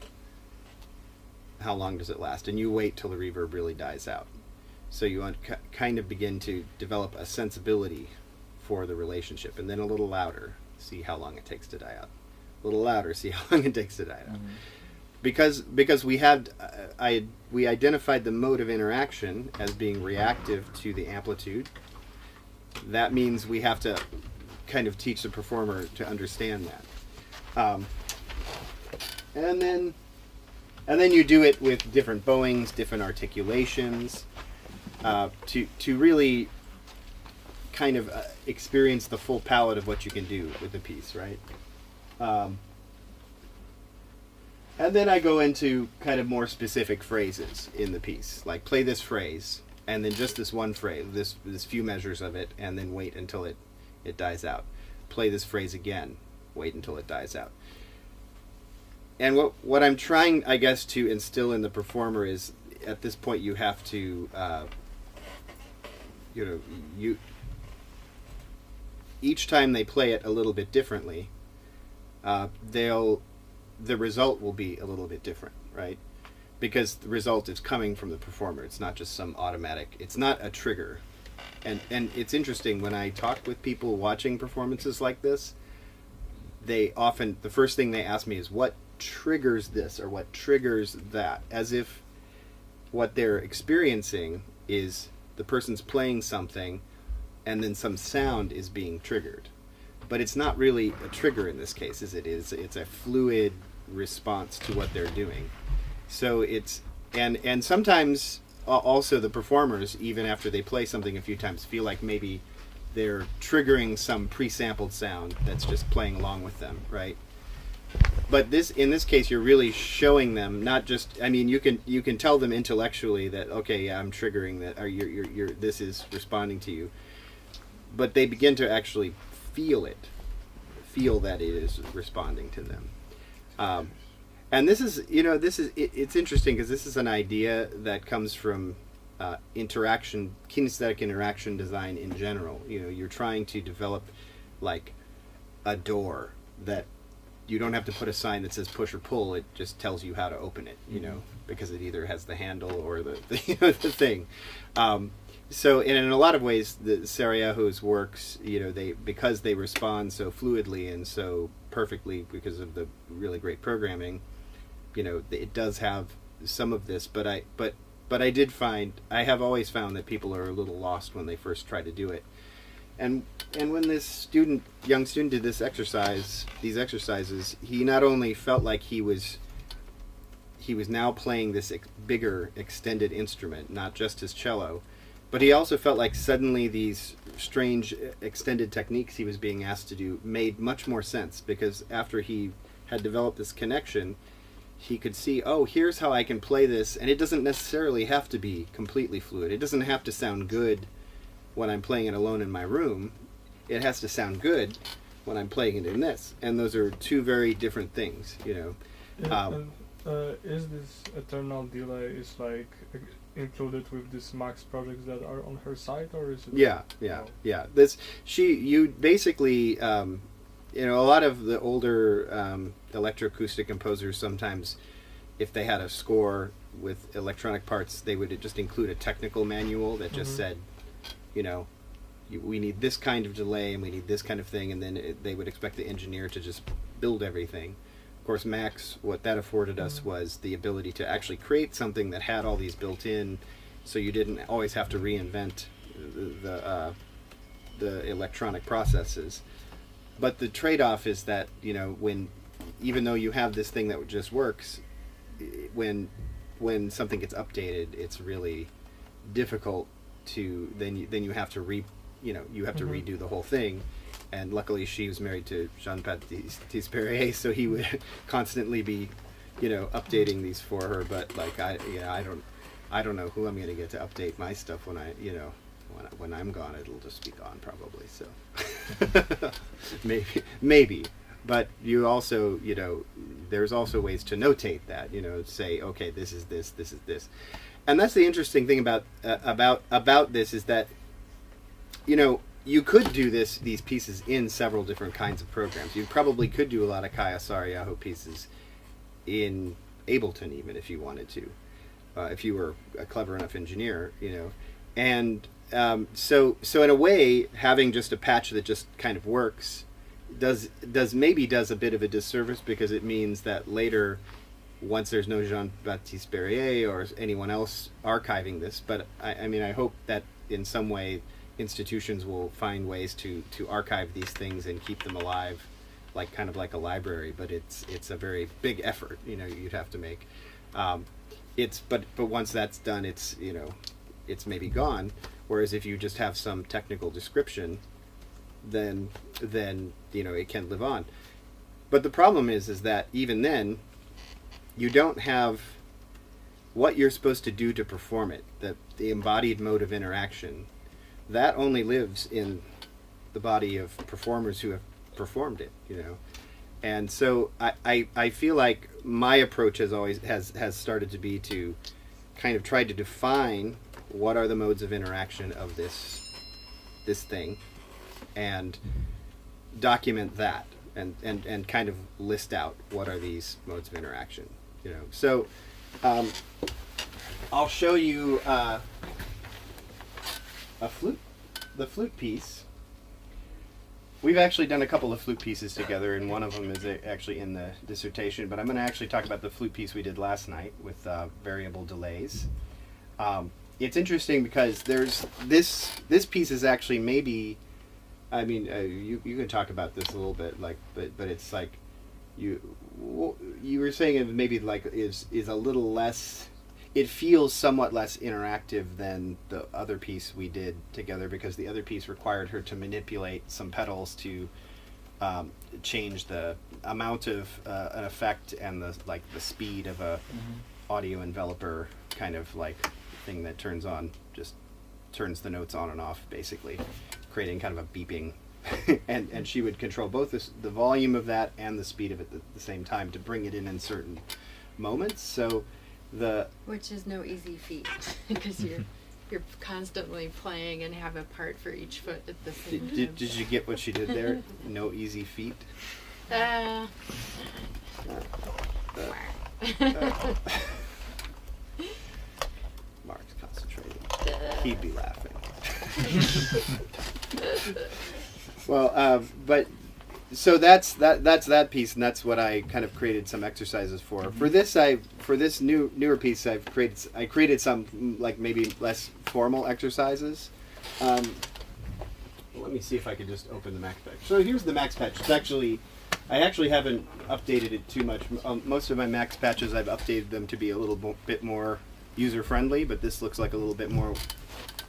how long does it last? And you wait till the reverb really dies out. So you kind of begin to develop a sensibility for the relationship, and then a little louder, see how long it takes to die out. A little louder, see how long it takes to die out. Mm-hmm. Because we identified the mode of interaction as being reactive to the amplitude. That means we have to kind of teach the performer to understand that. And then you do it with different bowings, different articulations, to really kind of experience the full palette of what you can do with the piece, right? And then I go into kind of more specific phrases in the piece, like play this phrase, and then just this one phrase, this few measures of it, and then wait until it dies out. Play this phrase again, wait until it dies out. And what I'm trying, I guess, to instill in the performer is, at this point, you have to, each time they play it a little bit differently, the result will be a little bit different, right? Because the result is coming from the performer. It's not just some automatic. It's not a trigger. And it's interesting, when I talk with people watching performances like this, they often, the first thing they ask me is, what triggers this or what triggers that, as if what they're experiencing is the person's playing something and then some sound is being triggered. But it's not really a trigger in this case, is it? It's a fluid response to what they're doing. So it's, and sometimes also the performers, even after they play something a few times, feel like maybe they're triggering some pre-sampled sound that's just playing along with them, right? But in this case, you're really showing them, not just, I mean, you can tell them intellectually that, okay, yeah, I'm triggering that, or this is responding to you. But they begin to actually feel that it is responding to them. And this is, it's interesting because this is an idea that comes from kinesthetic interaction design in general. You're trying to develop like a door that you don't have to put a sign that says push or pull. It just tells you how to open it, because it either has the handle or the thing. So in a lot of ways, the Sarajevo's works, because they respond so fluidly and so perfectly because of the really great programming, it does have some of this. But I have always found that people are a little lost when they first try to do it. And when this young student did these exercises, he not only felt like he was now playing this bigger extended instrument, not just his cello, but he also felt like suddenly these strange extended techniques he was being asked to do made much more sense, because after he had developed this connection, he could see, oh, here's how I can play this, and it doesn't necessarily have to be completely fluid. It doesn't have to sound good when I'm playing it alone in my room. It has to sound good when I'm playing it in this. And those are two very different things, Is this eternal delay is like included with these Max projects that are on her site, or is it? Yeah. You basically, a lot of the older electroacoustic composers sometimes, if they had a score with electronic parts, they would just include a technical manual that just said, we need this kind of delay and we need this kind of thing, and then they would expect the engineer to just build everything. Of course, Max, what that afforded us was the ability to actually create something that had all these built in, so you didn't always have to reinvent the electronic processes. But the trade-off is that, even though you have this thing that just works, when something gets updated, it's really difficult to then you have to redo the whole thing. And luckily she was married to Jean-Baptiste Perrier, so he would constantly be updating these for her. But like I don't know who I'm going to get to update my stuff when when I'm gone. It'll just be gone probably, so maybe. But you also, there's also ways to notate that, say, okay, this is this, this is this. And that's the interesting thing about this is that, you could do these pieces in several different kinds of programs. You probably could do a lot of Kaya Sariaho pieces in Ableton even if you wanted to, if you were a clever enough engineer, And so in a way, having just a patch that just kind of works does a bit of a disservice, because it means that later, once there's no Jean-Baptiste Perrier or anyone else archiving this, but I hope that in some way institutions will find ways to archive these things and keep them alive, kind of like a library. But it's a very big effort, you'd have to make. But once that's done, it's maybe gone. Whereas if you just have some technical description, then it can live on. But the problem is that even then, you don't have what you're supposed to do to perform it. The embodied mode of interaction, that only lives in the body of performers who have performed it. And so I feel like my approach has started to be to kind of try to define what are the modes of interaction of this thing, and document that, and kind of list out what are these modes of interaction. So I'll show you the flute piece. We've actually done a couple of flute pieces together, and one of them is actually in the dissertation, but I'm going to actually talk about the flute piece we did last night with variable delays. It's interesting because there's this piece is actually maybe, you can talk about this a little bit, but it's like you were saying it maybe is a little less. It feels somewhat less interactive than the other piece we did together, because the other piece required her to manipulate some pedals to change the amount of an effect and the speed of a audio enveloper kind of thing that turns the notes on and off, basically creating kind of a beeping and she would control both the volume of that and the speed of it at the same time to bring it in certain moments. So which is no easy feat, because you're constantly playing and have a part for each foot at the same time. Did you get what she did there? No easy feat. Mark's concentrating. He'd be laughing. Well, but so that's that piece, and that's what I kind of created some exercises for. Mm-hmm. For this newer piece, I created some maybe less formal exercises. Let me see if I can just open the Max Patch. So here's the Max Patch. I actually haven't updated it too much. Most of my Max Patches, I've updated them to be a little bit more user-friendly, but this looks like a little bit more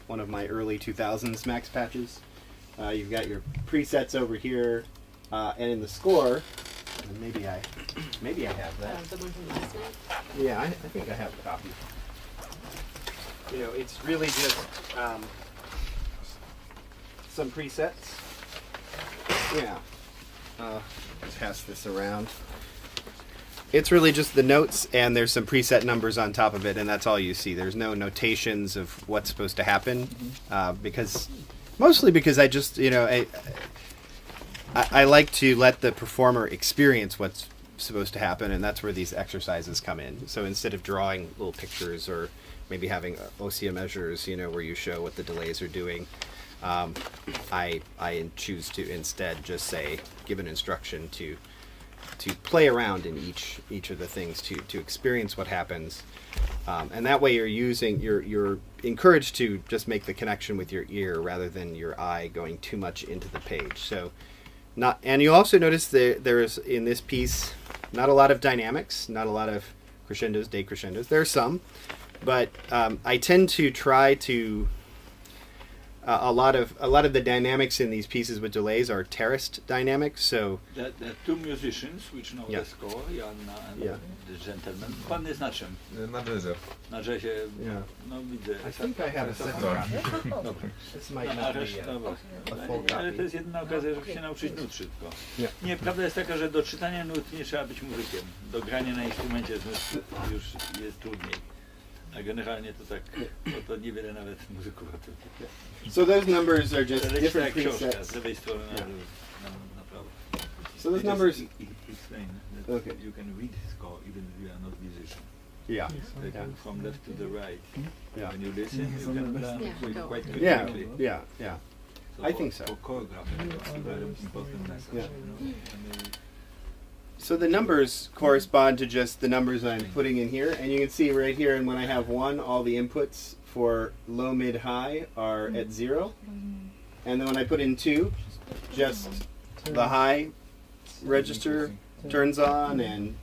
one of my early 2000s Max Patches. You've got your presets over here, and in the score, and maybe I have that. The one from last night? Yeah, I think I have a copy. It's really just some presets. Yeah. Pass this around. It's really just the notes, and there's some preset numbers on top of it, and that's all you see. There's no notations of what's supposed to happen, mostly because I just, I like to let the performer experience what's supposed to happen, and that's where these exercises come in. So instead of drawing little pictures or maybe having ossia measures, where you show what the delays are doing, I choose to instead just say, give an instruction to play around in each of the things to experience what happens, and that way you're encouraged to just make the connection with your ear rather than your eye going too much into the page. So and you also notice there's in this piece not a lot of dynamics, not a lot of crescendos, decrescendos. There are some, but I tend to try to a lot of the dynamics in these pieces with delays are terraced dynamics. So there are two musicians which know the score, Joanna and the gentleman. Pan jest na czym? Na jazzie. Na jazzie, no widzę. I think I have a second. This might not be a full copy. Ale to jest jedyna okazja, żeby się nauczyć nut szybko. Nie, prawda jest taka, że do czytania nut nie trzeba być muzykiem. Do grania na instrumencie z nut już jest trudniej. A generalnie to tak, to niewiele nawet muzyków o tym wie. So those numbers are just different książka, presets. z lewej strony na prawo. So those numbers. Explain that you can read score even if you are not musician. Yeah. From left to the right. Yeah. When you listen, you can learn quite quickly. Yeah. So I think so. For choreography, it's a very important message. Yeah. So the numbers correspond to just the numbers I'm putting in here, and you can see right here, and when I have 1, all the inputs for low, mid, high are at 0, and then when I put in 2, just the high register turns on, and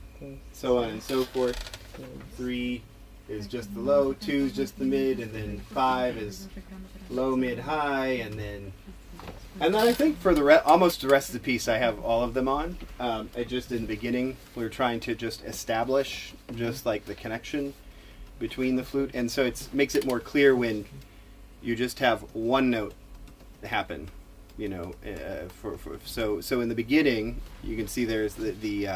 so on and so forth. 3 is just the low, 2 is just the mid, and then 5 is low, mid, high, and then I think for almost the rest of the piece I have all of them on. Just in the beginning we were trying to just establish just like the connection between the flute, and so it makes it more clear when you just have one note happen. So in the beginning you can see there's the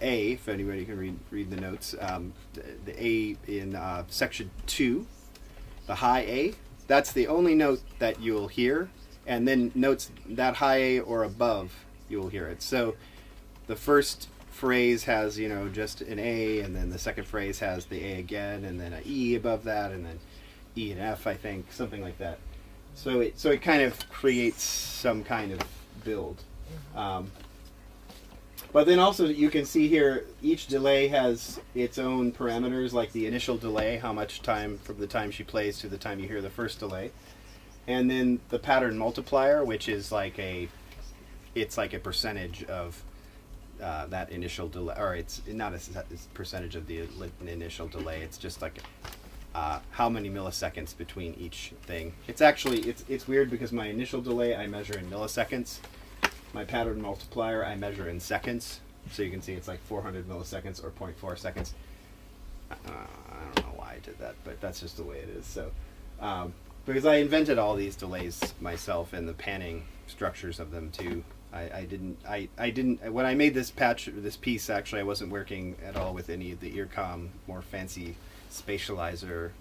A, if anybody can read the notes. The A in section 2, the high A. That's the only note that you'll hear. And then notes that high A or above, you'll hear it. So the first phrase has, just an A, and then the second phrase has the A again, and then an E above that, and then E and F, I think, something like that. So it kind of creates some kind of build. But then also you can see here, each delay has its own parameters, like the initial delay, how much time from the time she plays to the time you hear the first delay. And then the pattern multiplier, which is like it's like a percentage of that initial delay, or it's not a percentage of the initial delay. It's just like how many milliseconds between each thing. It's actually it's weird because my initial delay I measure in milliseconds. My pattern multiplier I measure in seconds. So you can see it's like 400 milliseconds or 0.4 seconds. I don't know why I did that, but that's just the way it is. So. Because I invented all these delays myself and the panning structures of them too. I didn't when I made this piece, actually I wasn't working at all with any of the earcom more fancy spatializer,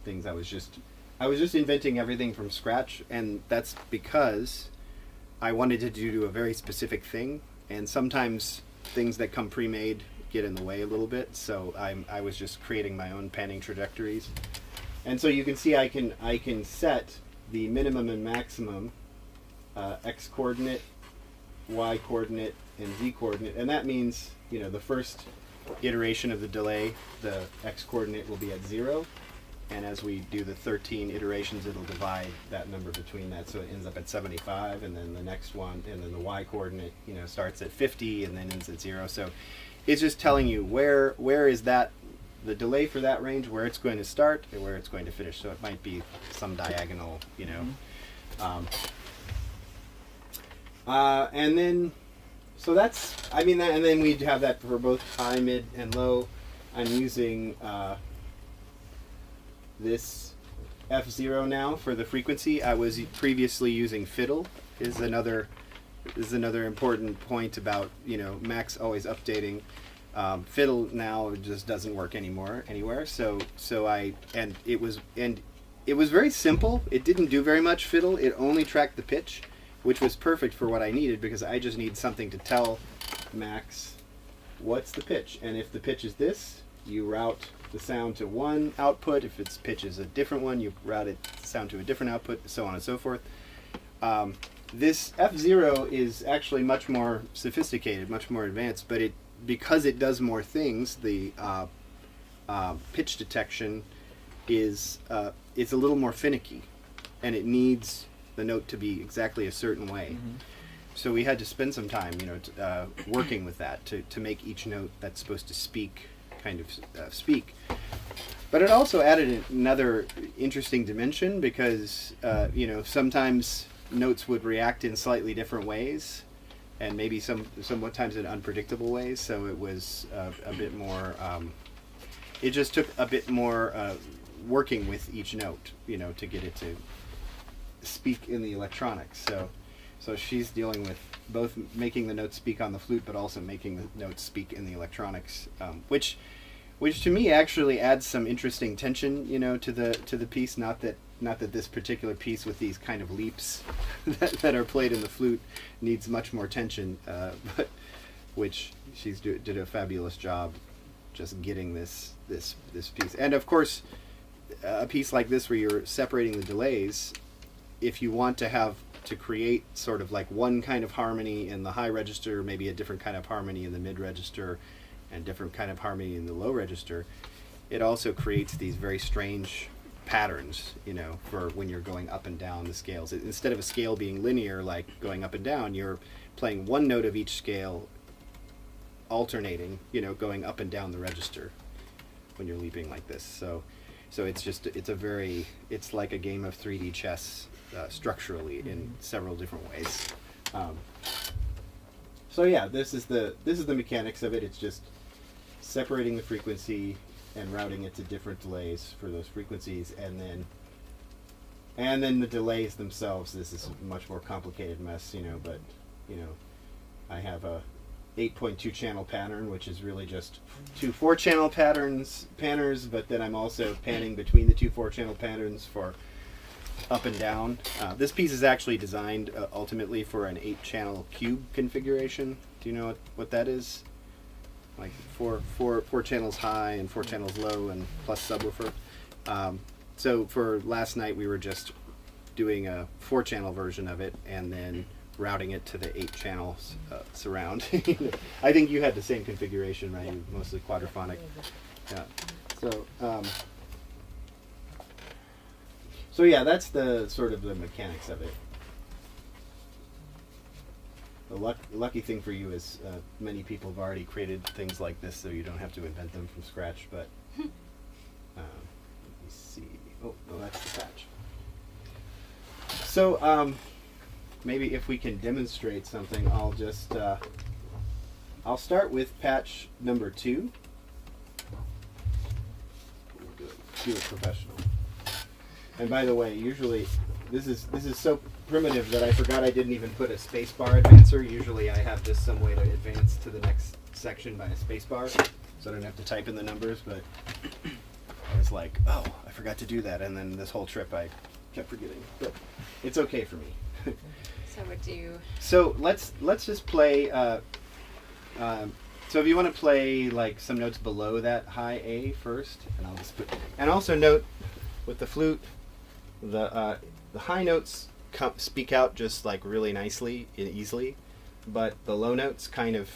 things. I was just inventing everything from scratch, and that's because I wanted to do a very specific thing, and sometimes things that come pre-made get in the way a little bit, so I was just creating my own panning trajectories. And so you can see I can set the minimum and maximum x coordinate, y coordinate, and z coordinate, and that means the first iteration of the delay, the x coordinate will be at 0, and as we do the 13 iterations, it'll divide that number between that, so it ends up at 75, and then the next one, and then the y coordinate starts at 50 and then ends at 0. So it's just telling you where is that. The delay for that range, where it's going to start and where it's going to finish. So it might be some diagonal, and then, so that's, and then we'd have that for both high, mid, and low. I'm using this F0 now for the frequency. I was previously using fiddle. Is another important point about Mac's always updating. Fiddle now just doesn't work anymore anywhere. It was very simple. It didn't do very much fiddle. It only tracked the pitch, which was perfect for what I needed, because I just need something to tell Max what's the pitch. And if the pitch is this, you route the sound to one output. If its pitch is a different one, you route it sound to a different output, so on and so forth. This F0 is actually much more sophisticated, much more advanced, but because it does more things, the pitch detection is it's a little more finicky, and it needs the note to be exactly a certain way. So we had to spend some time, working with that to make each note that's supposed to speak kind of speak. But it also added another interesting dimension, because sometimes notes would react in slightly different ways, and maybe sometimes in unpredictable ways. So it was a bit more. It just took a bit more working with each note, to get it to speak in the electronics. So she's dealing with both making the notes speak on the flute, but also making the notes speak in the electronics, which to me actually adds some interesting tension, to the piece. Not that this particular piece with these kind of leaps that are played in the flute needs much more tension, but which she's did a fabulous job just getting this piece. And of course, a piece like this where you're separating the delays, if you want to create sort of like one kind of harmony in the high register, maybe a different kind of harmony in the mid register, and different kind of harmony in the low register, it also creates these very strange patterns, for when you're going up and down the scales. Instead of a scale being linear, like going up and down, you're playing one note of each scale, alternating, going up and down the register when you're leaping like this. So it's like a game of 3D chess structurally in several different ways. So yeah, this is the mechanics of it. It's just separating the frequency and routing it to different delays for those frequencies, and then the delays themselves. This is a much more complicated mess, but I have a 8.2 channel pattern, which is really just two 4-channel panners, but then I'm also panning between the two 4-channel patterns for up and down. This piece is actually designed ultimately for an 8-channel cube configuration. Do you know what that is? Like four channels high and 4 channels low, and plus subwoofer. So for last night, we were just doing a 4-channel version of it, and then routing it to the 8 channels surround. I think you had the same configuration, right? Yeah. Mostly quadraphonic. Yeah. So yeah, that's the sort of the mechanics of it. The lucky thing for you is many people have already created things like this, so you don't have to invent them from scratch. But let me see. Oh, that's the patch. So maybe if we can demonstrate something, I'll just I'll start with patch number 2. We'll do it professional. And by the way, usually this is so primitive that I forgot I didn't even put a spacebar advancer. Usually I have just some way to advance to the next section by a spacebar, so I don't have to type in the numbers, but I was like, oh, I forgot to do that, and then this whole trip I kept forgetting. But it's okay for me. So what do you... So let's just play, so if you want to play like some notes below that high A first, and I'll just put, and also note with the flute, the high notes speak out just like really nicely and easily, but the low notes kind of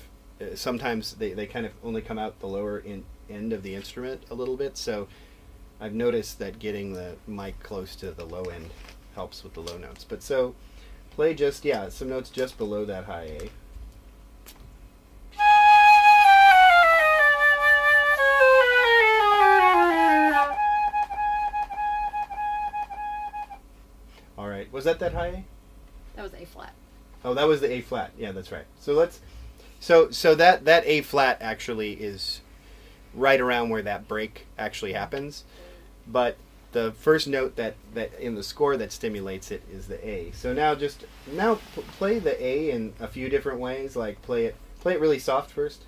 sometimes they kind of only come out the lower end of the instrument a little bit. So I've noticed that getting the mic close to the low end helps with the low notes. But so play just some notes just below that high A. Was that high A? That was A flat. Oh, that was the A flat. Yeah, that's right. So let's, so that A flat actually is right around where that break actually happens, but the first note that in the score that stimulates it is the A. So now play the A in a few different ways. Like play it really soft first.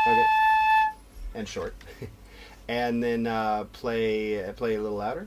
Okay. And short. And then play a little louder.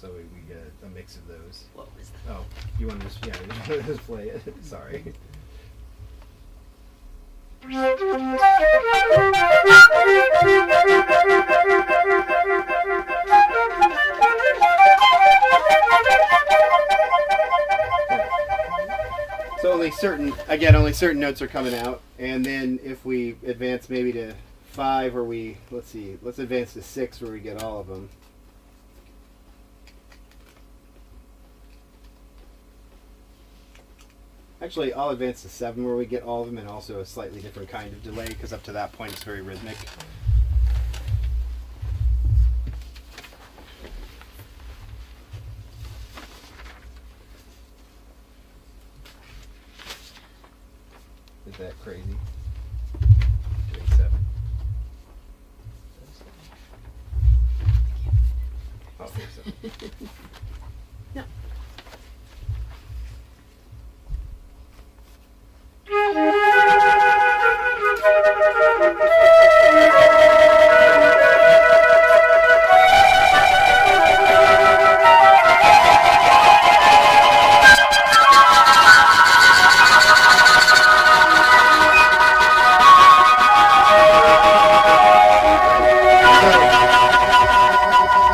so we get a mix of those. What was that? Oh, you want to just, just play it? Sorry. So only certain notes are coming out, and then if we advance maybe to 5, or let's advance to 6 where we get all of them. Actually, I'll advance to 7 where we get all of them, and also a slightly different kind of delay, because up to that point it's very rhythmic. Is that crazy? Doing 7. Oh, okay, so. No.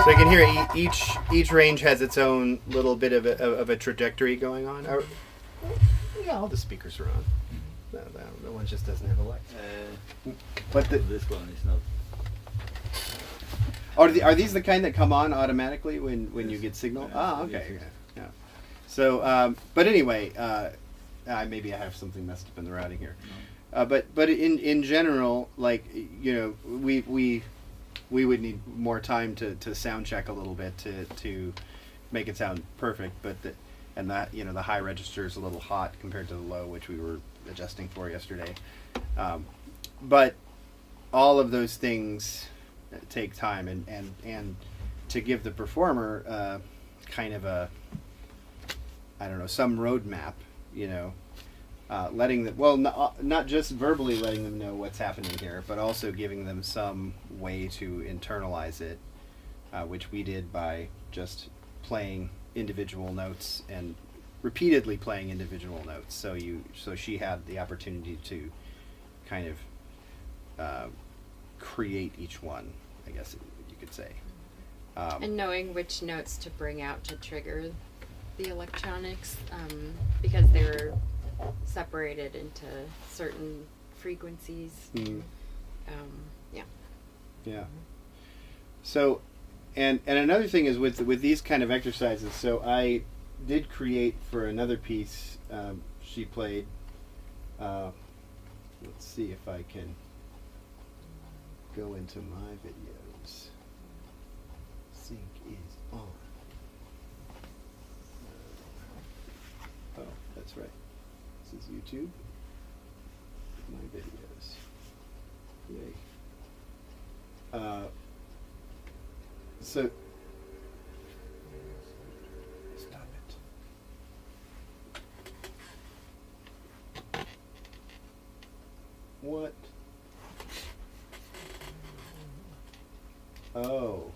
So you can hear each range has its own little bit of a trajectory going on. Yeah, all the speakers are on. The one just doesn't have a light. But this one is not. Are these the kind that come on automatically when you get signal? Ah, okay. Yeah. So, but anyway, maybe I have something messed up in the routing here. But in general, like, we would need more time to sound check a little bit to make it sound perfect. But the high register is a little hot compared to the low, which we were adjusting for yesterday. But all of those things take time, and to give the performer kind of some roadmap, letting them, not just verbally letting them know what's happening here, but also giving them some way to internalize it, which we did by just playing individual notes and repeatedly playing individual notes. So she had the opportunity to kind of create each one, I guess you could say. And knowing which notes to bring out to trigger the electronics, because they were separated into certain frequencies. Yeah. So, and another thing is with these kind of exercises. So I did create for another piece. She played. Let's see if I can go into my videos. Sync is on. Oh, that's right. This is YouTube. My videos. Yay. So stop it. What? Oh.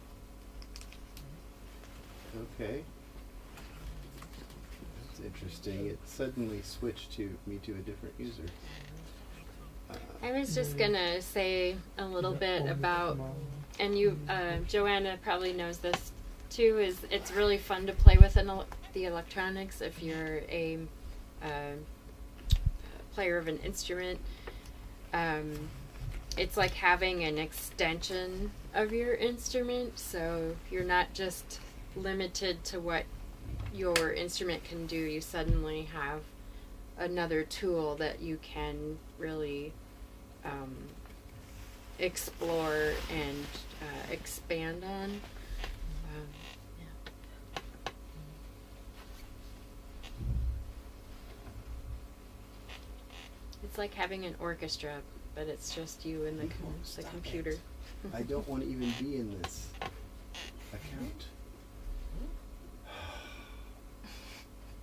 Okay. That's interesting. It suddenly switched me to a different user. I was just gonna say a little bit about, and you, Joanna probably knows this too, is it's really fun to play with the electronics if you're a player of an instrument. It's like having an extension of your instrument, so you're not just limited to what your instrument can do. You suddenly have another tool that you can really explore and expand on. It's like having an orchestra, but it's just you and the computer. I don't want to even be in this account.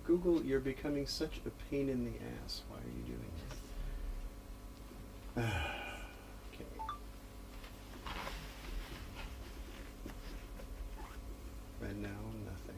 Google, you're becoming such a pain in the ass. Why are you doing this? Okay. Right now, nothing.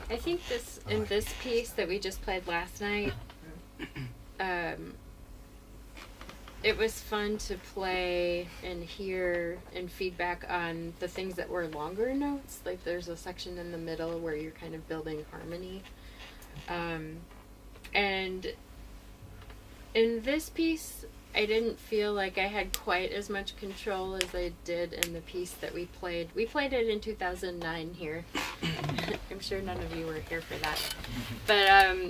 I think in this piece that we just played last night, it was fun to play and hear and feedback on the things that were longer notes. Like there's a section in the middle where you're kind of building harmony. And in this piece, I didn't feel like I had quite as much control as I did in the piece that we played. We played it in 2009 here. I'm sure none of you were here for that. But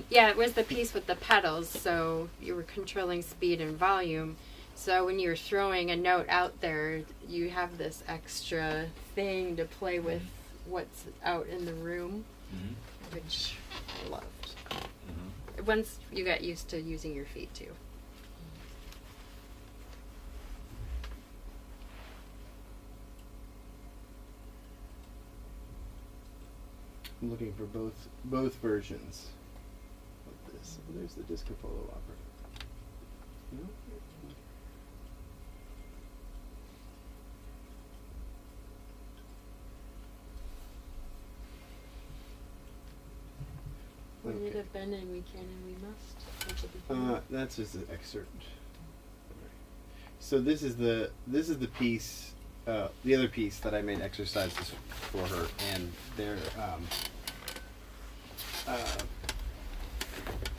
yeah, it was the piece with the pedals, so you were controlling speed and volume. So when you're throwing a note out there, you have this extra thing to play with what's out in the room, which I loved. Once you got used to using your feet too. I'm looking for both versions of this. Oh, there's the Disco Polo Opera. No? Would it have been in We Can and We Must? That's just an excerpt. So this is the piece, the other piece that I made exercises for her, and they're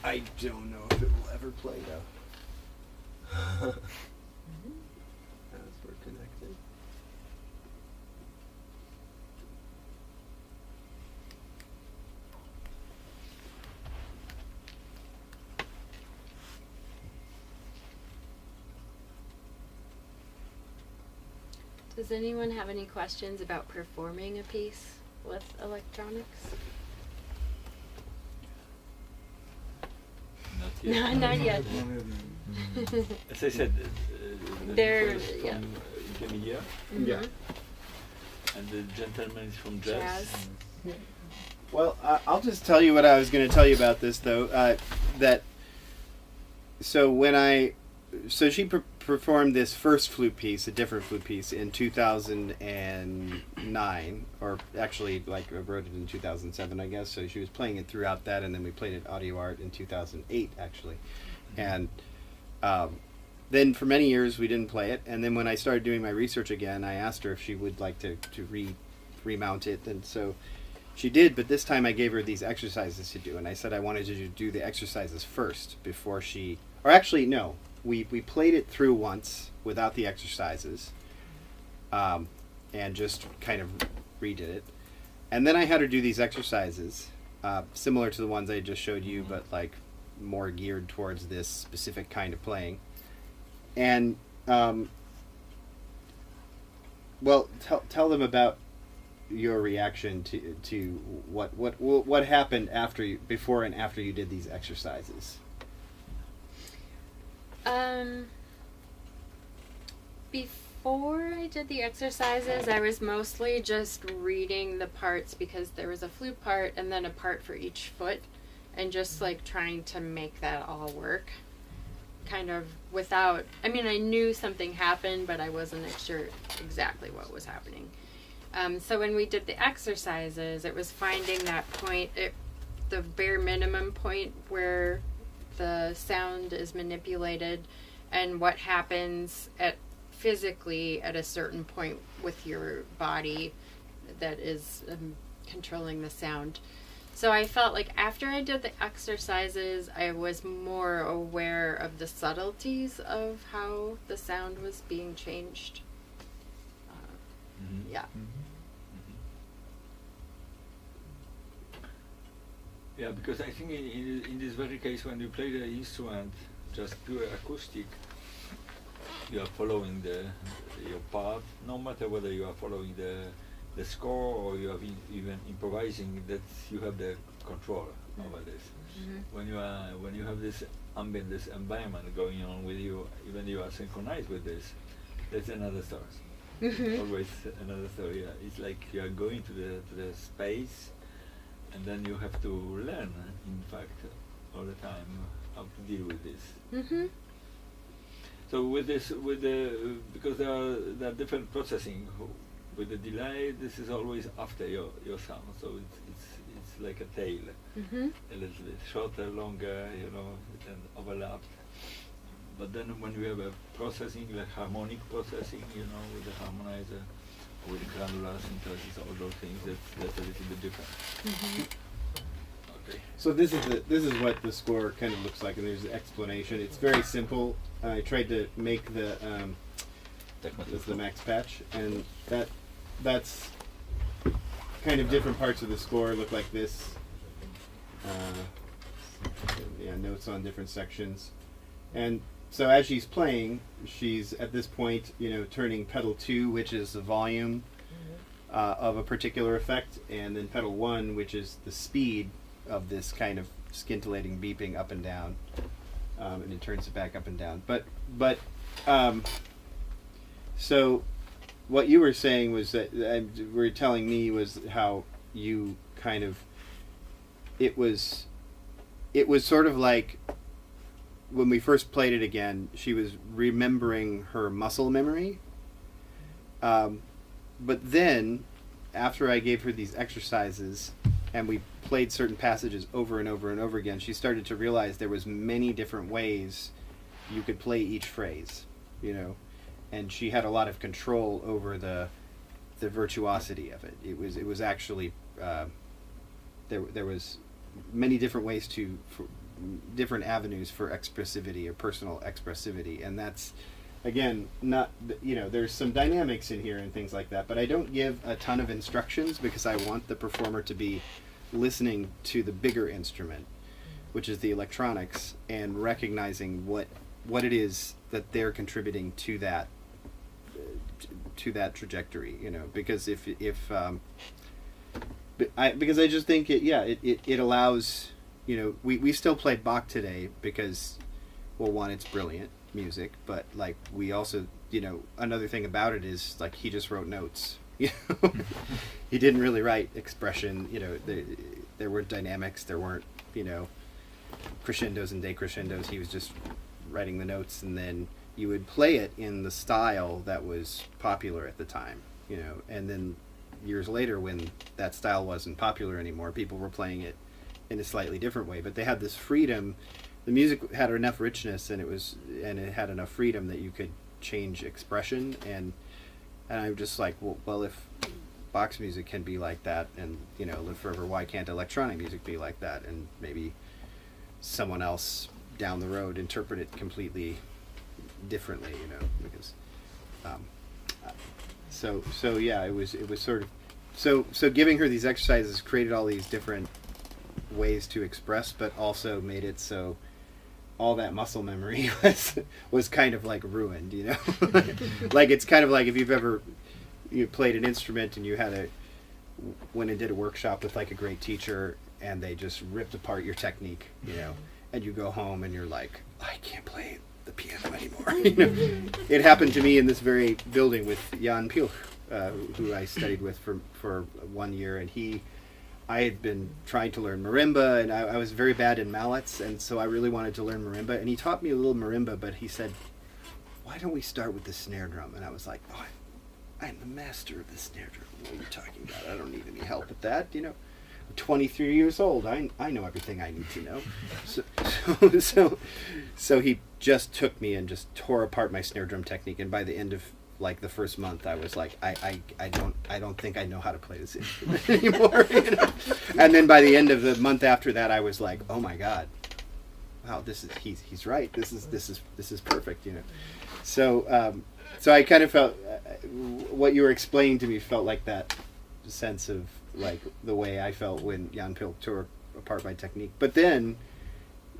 I don't know if it will ever play though. As we're connected. Does anyone have any questions about performing a piece with electronics? Not yet. No, not yet. As I said, They're from Ingebritsen, Yeah. and the gentleman is from jazz. Well, I'll just tell you what I was going to tell you about this, though. So she performed this first flute piece, a different flute piece, in 2009, or actually, like, I wrote it in 2007, I guess. So she was playing it throughout that, and then we played it Audio Art in 2008, actually. And then for many years we didn't play it, and then when I started doing my research again, I asked her if she would like to remount it, and so she did, but this time I gave her these exercises to do, and I said I wanted to do the exercises first before she... Or actually, no. We played it through once without the exercises, and just kind of redid it. And then I had her do these exercises, similar to the ones I just showed you, but like more geared towards this specific kind of playing. And, well, tell them about your reaction to what happened before and after you did these exercises. Before I did the exercises, I was mostly just reading the parts because there was a flute part and then a part for each foot, and just like trying to make that all work. Kind of without, I mean, I knew something happened, but I wasn't sure exactly what was happening. So when we did the exercises, it was finding that point, the bare minimum point where the sound is manipulated and what happens physically at a certain point with your body that is controlling the sound. So I felt like after I did the exercises, I was more aware of the subtleties of how the sound was being changed. Yeah. Yeah, because I think in this very case, when you play the instrument, just pure acoustic, you are following your part, no matter whether you are following the score or you are even improvising, that you have the control over this. When you have this ambient, this environment going on with you, even you are synchronized with this, that's another story. Always another story. Yeah. It's like you are going to the space, and then you have to learn, in fact, all the time how to deal with this. So because there are different processing with the delay, this is always after your sound. So it's like a tail, Mm-hmm. a little bit shorter, longer, and overlapped. But then when we have a processing, like harmonic processing, with the harmonizer, with the granular synthesis, all those things, that's a little bit different. Mm-hmm. Okay. So this is what the score kind of looks like, and there's an explanation. It's very simple. I tried to make the this is the max patch, and that's kind of different parts of the score look like this. Notes on different sections, and so as she's playing, she's at this point, turning pedal 2, which is the volume of a particular effect, and then pedal 1, which is the speed of this kind of scintillating beeping up and down, and it turns it back up and down. But so what you were saying was that were telling me was how you kind of it was sort of like when we first played it again, she was remembering her muscle memory. But then, after I gave her these exercises, and we played certain passages over and over and over again, she started to realize there was many different ways you could play each phrase, and she had a lot of control over the virtuosity of it. It was actually there was many different ways for different avenues for expressivity or personal expressivity, and that's again not there's some dynamics in here and things like that, but I don't give a ton of instructions because I want the performer to be listening to the bigger instrument, which is the electronics, and recognizing what it is that they're contributing to that trajectory, because because I just think it allows, we still play Bach today because, well, one, it's brilliant music, but like we also, another thing about it is like he just wrote notes. He didn't really write expression. There weren't dynamics, there weren't crescendos and decrescendos. He was just writing the notes, and then you would play it in the style that was popular at the time, and then years later, when that style wasn't popular anymore, people were playing it in a slightly different way, but they had this freedom. The music had enough richness, and it had enough freedom that you could change expression, and I'm just like, well, if Bach's music can be like that, and live forever, why can't electronic music be like that? And maybe someone else down the road interpret it completely differently, because it was sort of so giving her these exercises created all these different ways to express, but also made it so all that muscle memory was kind of like ruined, like it's kind of like if you played an instrument and you went and did a workshop with like a great teacher, and they just ripped apart your technique, and you go home and you're like, I can't play the piano anymore. It happened to me in this very building with Jan Pilch, who I studied with for 1 year, and I had been trying to learn marimba, and I was very bad in mallets, and so I really wanted to learn marimba, and he taught me a little marimba, but he said, why don't we start with the snare drum? And I was like, I'm the master of the snare drum. What are you talking about? I don't need any help with that, I'm 23 years old. I know everything I need to know. So he just took me and just tore apart my snare drum technique, and by the end of like the first month, I was like, I don't think I know how to play this instrument anymore. And then by the end of the month after that, I was like, oh my God, wow, he's right. This is perfect, So I kind of felt what you were explaining to me felt like that sense of like the way I felt when Jan Pilch tore apart my technique. But then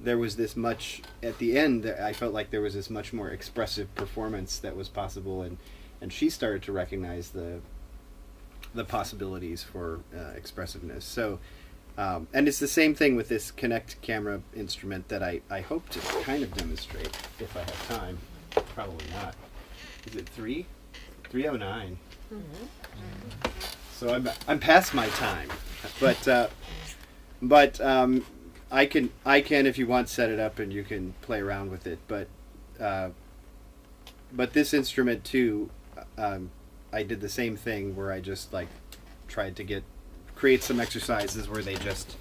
there was this much at the end. I felt like there was this much more expressive performance that was possible, and she started to recognize the possibilities for expressiveness. So, and it's the same thing with this Kinect camera instrument that I hope to kind of demonstrate if I have time. Probably not. Is it 3? 3:09. Mm-hmm. So I'm past my time, but I can if you want set it up and you can play around with it. But this instrument too, I did the same thing where I just like tried to get create some exercises where they just,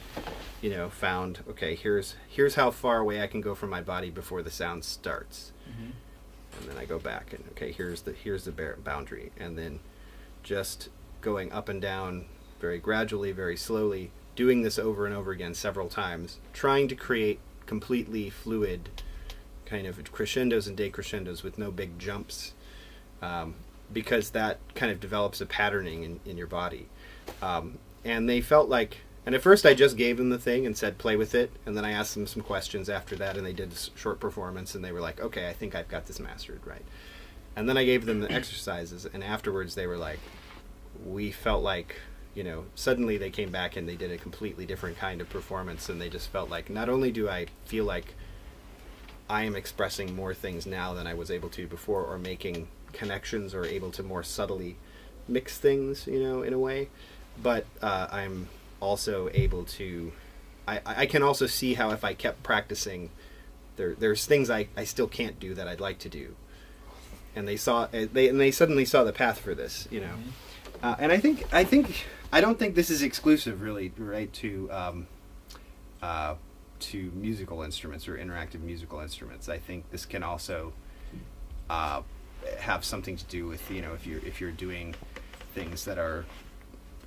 you know, found, okay, here's how far away I can go from my body before the sound starts. And then I go back and, okay, here's the boundary. And then just going up and down very gradually, very slowly, doing this over and over again several times, trying to create completely fluid kind of crescendos and decrescendos with no big jumps, because that kind of develops a patterning in your body. And they felt like, and at first I just gave them the thing and said play with it, and then I asked them some questions after that, and they did a short performance, and they were like, okay, I think I've got this mastered, right? And then I gave them the exercises, and afterwards they were like, we felt like, you know, suddenly they came back and they did a completely different kind of performance, and they just felt like, not only do I feel like I am expressing more things now than I was able to before, or making connections, or able to more subtly mix things, you know, in a way, but I'm also able to, I can also see how if I kept practicing, there's things I still can't do that I'd like to do, and they suddenly saw the path for this, you know. And I don't think this is exclusive, really, right, to musical instruments or interactive musical instruments. I think this can also have something to do with, you know, if you're doing things that are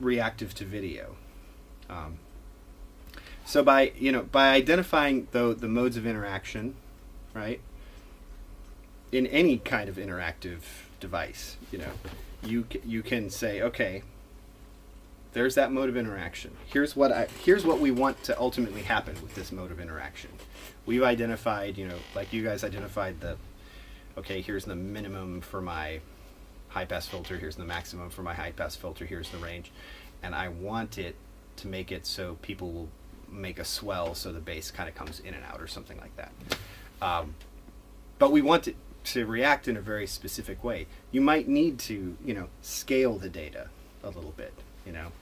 reactive to video. So by identifying the modes of interaction, right, in any kind of interactive device, you know, you can say, okay, there's that mode of interaction. Here's what we want to ultimately happen with this mode of interaction. We've identified, you know, like you guys identified okay, here's the minimum for my high pass filter, here's the maximum for my high pass filter, here's the range, and I want it to make it so people will make a swell so the bass kind of comes in and out or something like that. But we want it to react in a very specific way. You might need to, you know, scale the data a little bit, you know.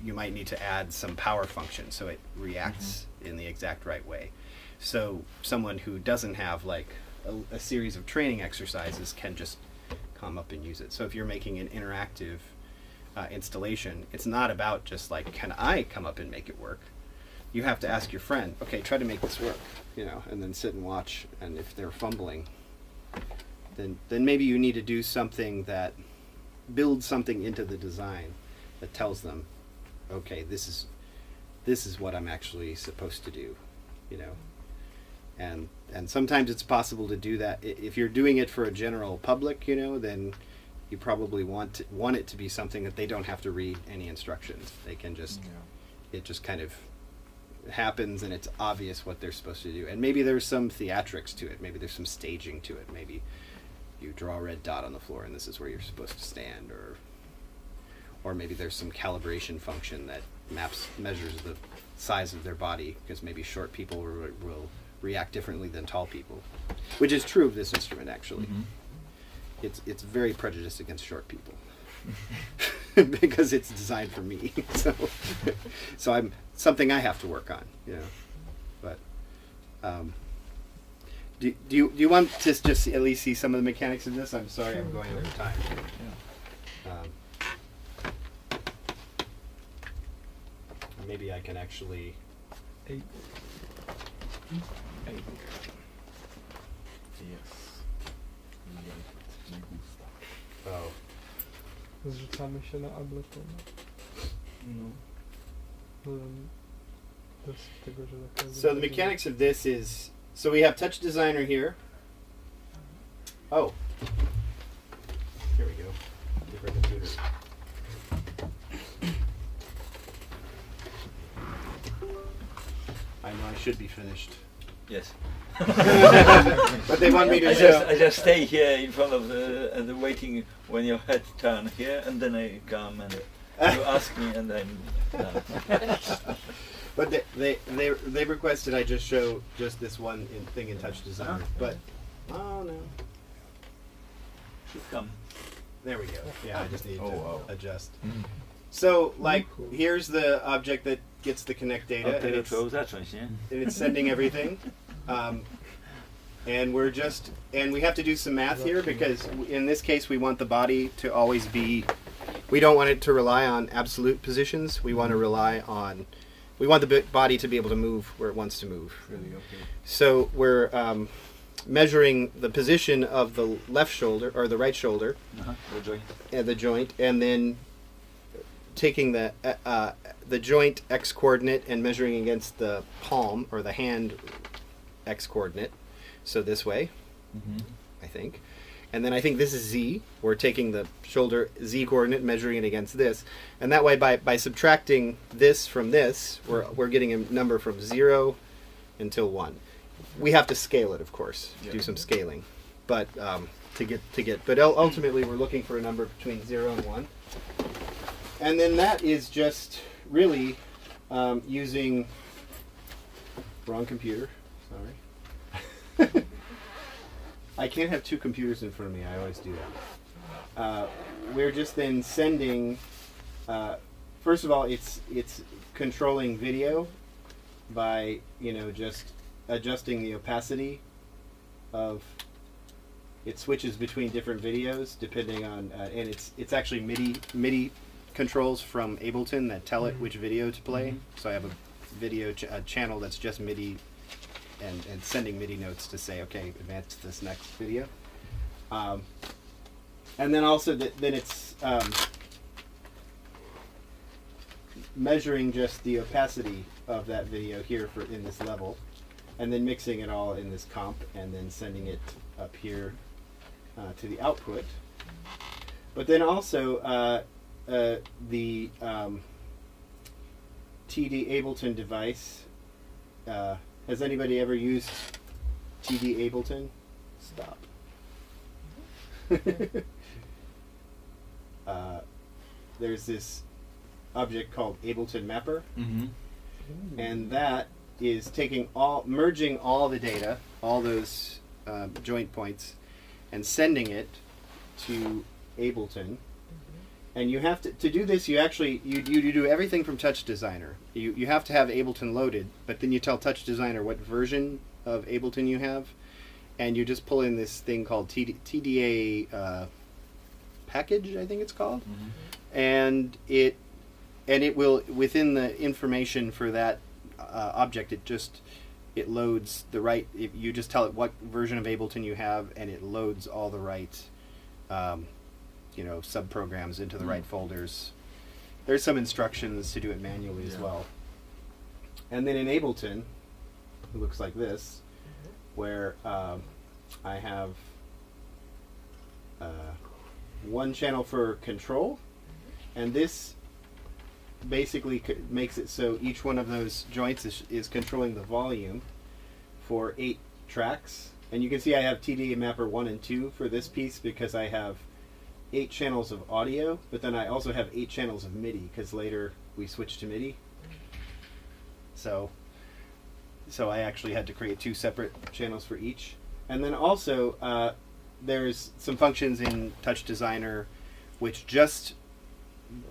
You might need to add some power function so it reacts in the exact right way. So someone who doesn't have like a series of training exercises can just come up and use it. So if you're making an interactive installation, it's not about just like, can I come up and make it work? You have to ask your friend, okay, try to make this work, you know, and then sit and watch. And if they're fumbling, then maybe you need to do something that builds something into the design that tells them, okay, this is what I'm actually supposed to do, you know. And sometimes it's possible to do that. If you're doing it for a general public, you know, then you probably want it to be something that they don't have to read any instructions. They can just, it just kind of happens and it's obvious what they're supposed to do. And maybe there's some theatrics to it. Maybe there's some staging to it. Maybe you draw a red dot on the floor and this is where you're supposed to stand, or maybe there's some calibration function that measures the size of their body, because maybe short people will react differently than tall people, which is true of this instrument actually. It's very prejudiced against short people because it's designed for me. So I'm something I have to work on, you know. But do you want to just at least see some of the mechanics of this? I'm sorry, I'm going over time. Maybe I can actually. Oh. Zrzucamy się na Ableton. So the mechanics of this is, so we have Touch Designer here. Oh. Here we go. Different computer. I know I should be finished. Yes. But they want me to show. I just stay here in front of the waiting when your head turn here, and then I come and you ask me, and I'm done. But they requested I just show just this one thing in Touch Designer. But oh no. Should come. There we go. Yeah, I just need to adjust. So, like, here's the object that gets the connect data, and it's sending everything. And we have to do some math here, because in this case we want the body to always be we don't want it to rely on absolute positions. We want to rely on, we want the body to be able to move where it wants to move. Really, okay. So we're measuring the position of the left shoulder or the right shoulder, the joint, and then taking the joint x coordinate and measuring against the palm or the hand x coordinate. So this way, I think. And then I think this is Z. We're taking the shoulder Z coordinate, measuring it against this. And that way, by subtracting this from this, we're getting a number from 0 until 1. We have to scale it, of course, do some scaling. But but ultimately, we're looking for a number between 0 and 1. And then that is just really using, wrong computer, sorry. I can't have two computers in front of me. I always do that. We're just then sending. First of all, it's controlling video by just adjusting the opacity of. It switches between different videos depending on, and it's actually MIDI controls from Ableton that tell it which video to play. So I have a video channel that's just MIDI. And sending MIDI notes to say, okay, advance to this next video. And then also then it's measuring just the opacity of that video here in this level, and then mixing it all in this comp, and then sending it up here to the output. But then also the TD Ableton device. Has anybody ever used TD Ableton? Stop. There's this object called Ableton Mapper, and that is merging all the data, all those joint points, and sending it to Ableton. And you have to do this. You actually you do everything from Touch Designer. You have to have Ableton loaded, but then you tell Touch Designer what version of Ableton you have, and you just pull in this thing called TDA package, I think it's called, and it will, within the information for that object, it loads the right. You just tell it what version of Ableton you have, and it loads all the right. Sub-programs into the right folders. There's some instructions to do it manually as well. And then in Ableton, it looks like this, where I have one channel for control, and this basically makes it so each one of those joints is controlling the volume for 8 tracks. And you can see I have TDA Mapper 1 and 2 for this piece because I have 8 channels of audio, but then I also have 8 channels of MIDI because later we switched to MIDI. So I actually had to create 2 separate channels for each. And then also there's some functions in Touch Designer which just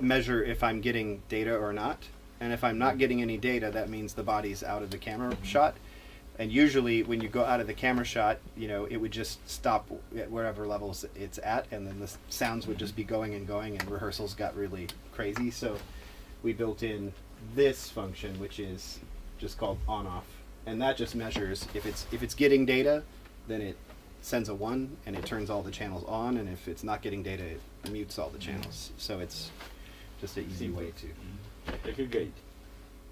measure if I'm getting data or not. And if I'm not getting any data, that means the body's out of the camera shot. And usually when you go out of the camera shot, it would just stop at wherever levels it's at, and then the sounds would just be going, and rehearsals got really crazy. So we built in this function, which is just called on-off. And that just measures if it's getting data, then it sends a 1 and it turns all the channels on, and if it's not getting data, it mutes all the channels. So it's just an easy way to... Like a gate.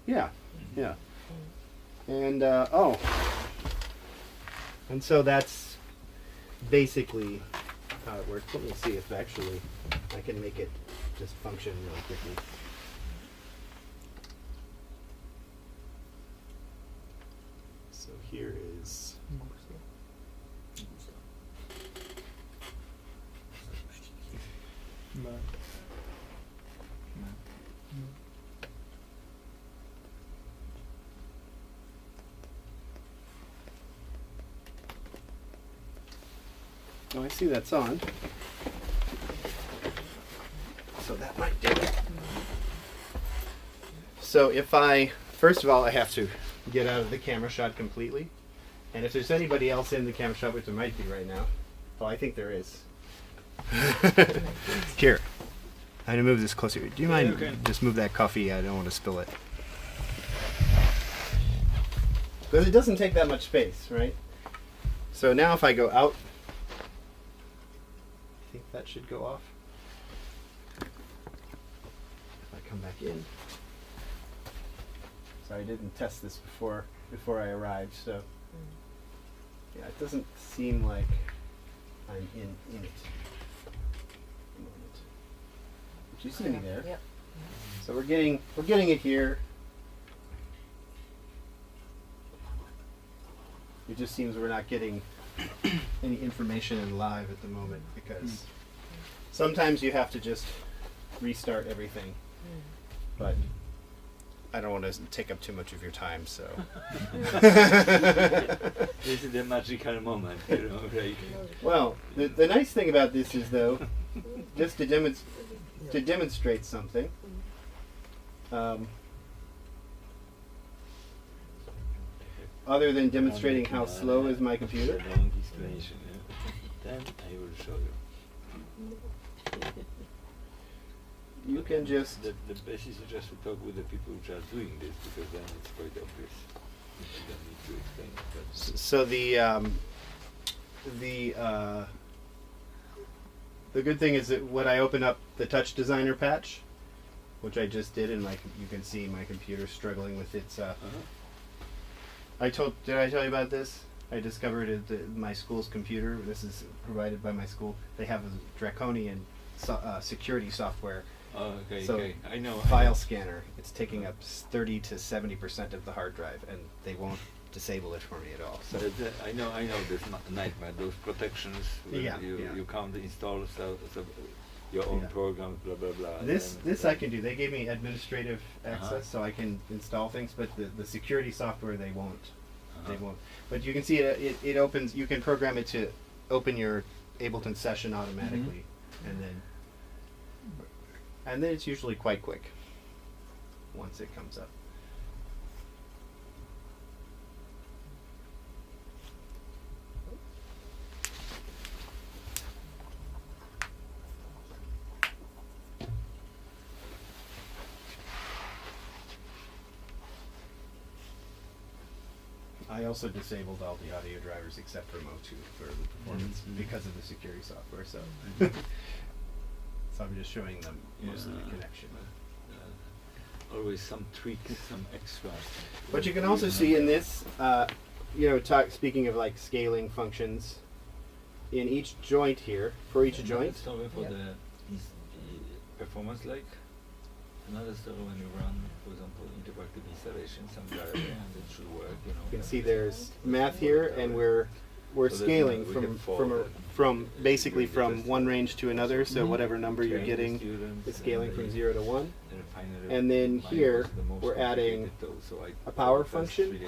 Yeah, yeah. And and so that's basically how it works. Let me see if actually I can make it just function really quickly. So here is oh, I see that's on. So that might do it. So if first of all, I have to get out of the camera shot completely. And if there's anybody else in the camera shot, which there might be right now. Oh, I think there is. Here. I'm gonna move this closer. Do you mind Okay. just move that coffee? I don't want to spill it. Because it doesn't take that much space, right? So now if I go out, I think that should go off. If I come back in. So I didn't test this before I arrived, so yeah, it doesn't seem like I'm in it. But you see me there. Yep. So we're getting it here. It just seems we're not getting any information in live at the moment because sometimes you have to just restart everything. But I don't want to take up too much of your time, so. This is the magical moment, you know, like. Well, the nice thing about this is, though, just to demonstrate something. Other than demonstrating how slow is my computer. Long explanation, yeah. Then I will show you. You can just. The best is just to talk with the people which are doing this, because then it's quite obvious. You don't need to explain it. But So the good thing is that when I open up the Touch Designer patch, which I just did, and you can see my computer struggling with its. Did I tell you about this? I discovered it, my school's computer. This is provided by my school. They have a draconian security software. oh, okay, So, okay. I know. File scanner. It's taking up 30 to 70% of the hard drive, and they won't disable it for me at all. So I know this nightmare. Those protections. When Yeah, you yeah. can't install your own Yeah. program. Blah blah blah. this I can do. They gave me administrative access, so I can install things. But the security software they won't. They won't. But you can see it opens. You can program it to open your Ableton session automatically, and then it's usually quite quick once it comes up. I also disabled all the audio drivers except for Mo2 for the performance because of the security software. So, so I'm just showing them most of the connection. Always some tweaks, some extra. But you can also see in this, speaking of like scaling functions, in each joint here, for each joint. Story for the performance like. Another story when you run, for example, interactive installation, some diagram, and it should work. You You can see there's math here, and we're scaling from basically from one range to another. So whatever number you're getting is scaling from 0 to 1. And then here we're adding a power function,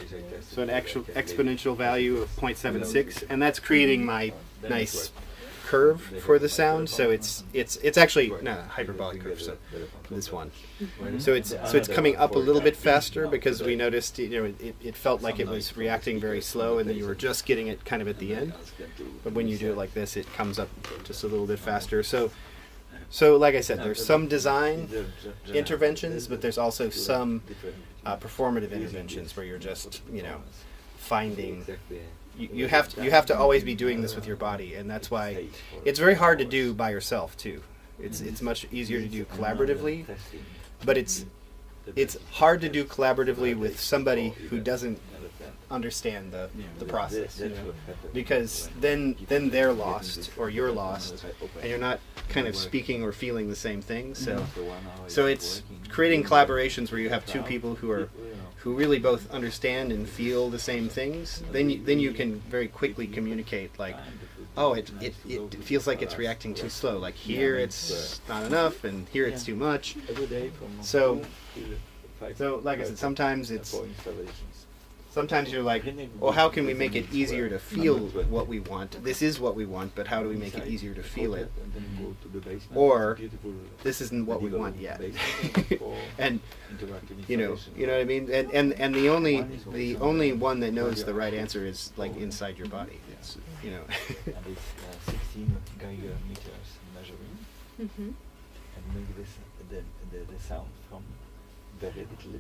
so an actual exponential value of 0.76, and that's creating my nice curve for the sound. So it's actually not a hyperbolic curve. So this one. So it's coming up a little bit faster because we noticed it felt like it was reacting very slow, and then you were just getting it kind of at the end. But when you do it like this, it comes up just a little bit faster. So like I said, there's some design interventions, but there's also some performative interventions where you're just finding. You have to always be doing this with your body, and that's why it's very hard to do by yourself too. It's much easier to do collaboratively, but it's hard to do collaboratively with somebody who doesn't understand the process, because then they're lost or you're lost, and you're not kind of speaking or feeling the same thing. So it's creating collaborations where you have two people who really both understand and feel the same things. Then you can very quickly communicate, like, oh, it feels like it's reacting too slow. Like here it's not enough, and here it's too much. So like I said, sometimes you're like, well, how can we make it easier to feel what we want? This is what we want, but how do we make it easier to feel it? Or this isn't what we want yet. And you know what I mean? And the only one that knows the right answer is like inside your body. It's, And it's 16 Geiger meters measuring. and make the sound from very little.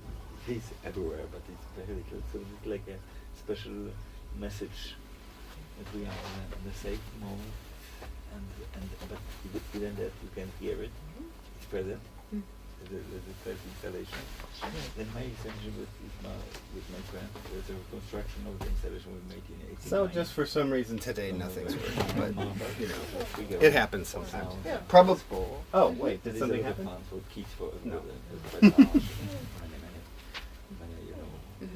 It is everywhere, but it's very little. So it's like a special message that we are in the safe mode, but even that you can hear it. It's present. The first installation. Then my installation with my friend, the construction of the installation we made in 1890. So just for some reason today nothing's working, but you know, it happens sometimes. Yeah. Probably. Oh wait, did something happen? For kids, for No. many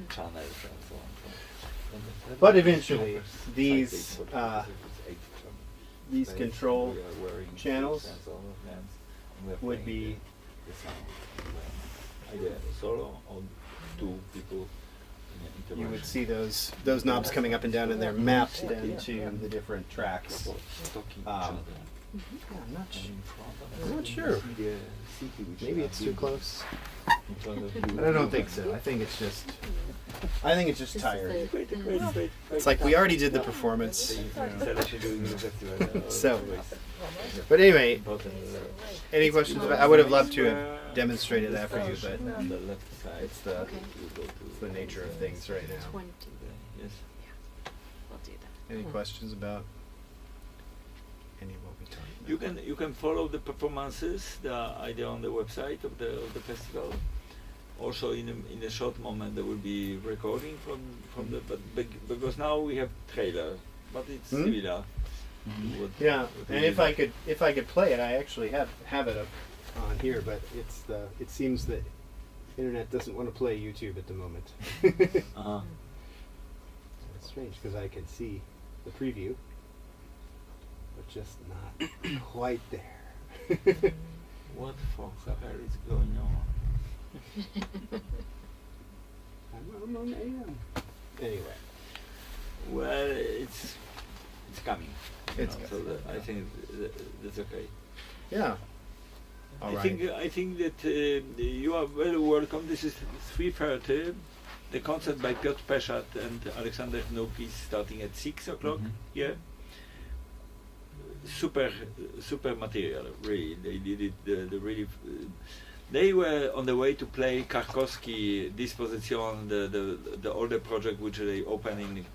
channels and so on. But eventually, these control channels would be either solo or two people. You would see those knobs coming up and down, and they're mapped into the different tracks. I'm not sure. Maybe it's too close. But I don't think so. I think it's just tired. It's like we already did the performance. So, but anyway, any questions about? I would have loved to have demonstrated that for you, but it's the nature of things right now. 20. Yes. We'll do that. Any questions about any of what we talked about? You can follow the performances either on the website of the festival. Also, in a short moment, there will be recording from the because now we have trailer, but it's similar. Yeah, and if I could play it, I actually have it up on here, but it seems that internet doesn't want to play YouTube at the moment. It's strange because I can see the preview, but just not quite there. What for hell is going on? I'm on AM. Anyway. Well, it's coming. It's so I think that's okay. Yeah. I think that you are very welcome. This is 3:30. The concert by Piotr Peshat and Alexander Hnuk is starting at 6 o'clock here. Super material, really. They did it. They were on the way to play Karkowski Disposition, the older project which they opened in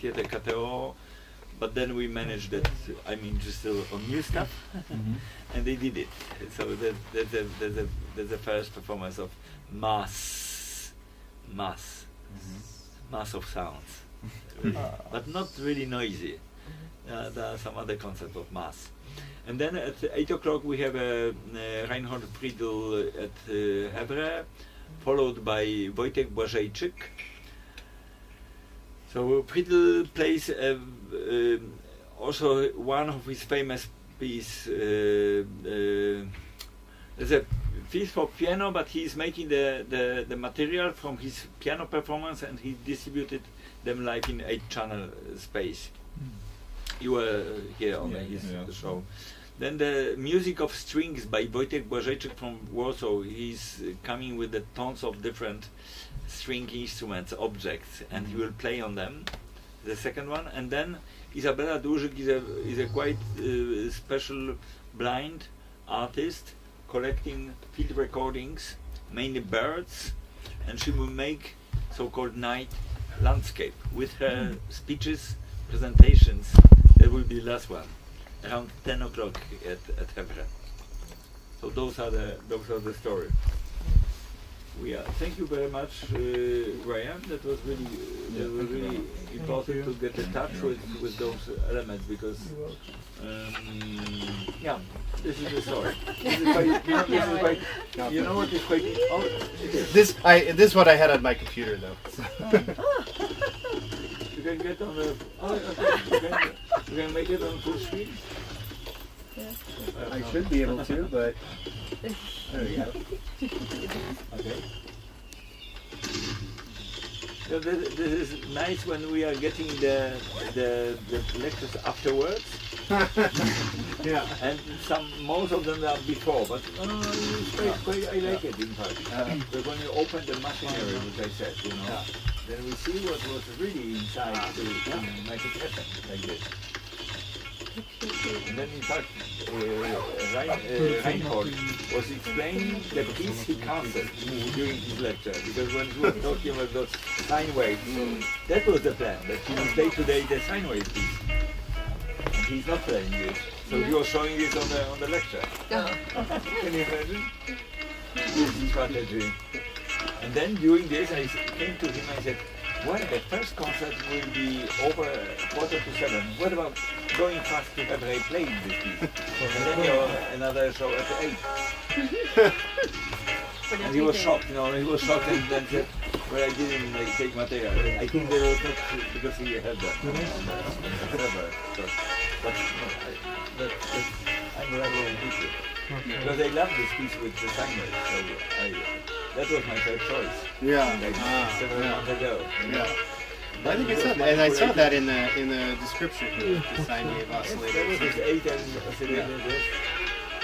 Theatre Catero, but then we managed that. I mean, just on new stuff, and they did it. So that's the first performance of mass of sounds, really. But not really noisy. There are some other concepts of mass. And then at 8 o'clock we have Reinhold Friedl at Hevre, followed by Wojtek Błażejczyk. So Friedl plays also one of his famous pieces. There's a piece for piano, but he's making the material from his piano performance, and he distributed them live in 8-channel space. You were here on his show. Then the music of strings by Wojtek Błażejczyk from Warsaw. He's coming with the tons of different string instruments, objects, and he will play on them. The second one, and then Izabela Dłużyk is a quite special blind artist collecting field recordings, mainly birds, and she will make so-called night landscape with her speeches, presentations. That will be the last one, around 10 o'clock at Hevre. So those are the story. Thank you very much, Ryan. That was really important to get in touch with those elements, because this is the story. You know what is quite. This is what I had on my computer though. You can get on the. You can make it on full screen. Yeah. I should be able to, but there we go. Okay. So this is nice when we are getting the lectures afterwards. Yeah. And most of them are before, but I like it in fact. But when you open the machinery, which I said, then we see what was really inside to make it happen like this. And then in fact, Reinhold was explaining the piece he counted during his lecture, because when he was talking about those sine waves, that was the plan, that he will play today the sine wave piece. And he's not playing this, so he was showing this on the lecture. Can you imagine? This strategy. And then during this I came to him and I said, well, the first concert will be over 6:45. What about going fast to have Ray playing this piece? And then another show at 8. And he was shocked, he was shocked and then said, well, I didn't take material. I think there was not because he had that. But I'm rather interested. Because I love this piece with the singers, so that was my third choice. Several months ago. I think I saw that, and I saw that in the description. The sine wave oscillator. That was this 8 oscillator,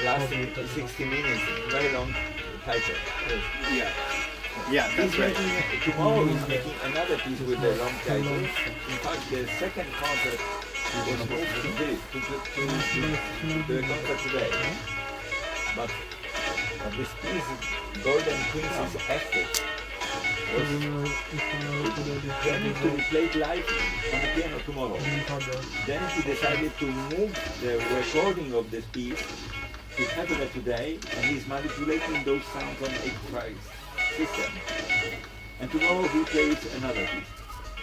lasting 60 minutes, very long title. Yeah, that's right. Tomorrow he's making another piece with a long title. In fact, the second concert was moved to the concert today. But this piece, Golden Queen's Epic, was planning to be played live on the piano tomorrow. Then he decided to move the recording of this piece to Capella today, and he's manipulating those sounds on 8-track system. And tomorrow he plays another piece.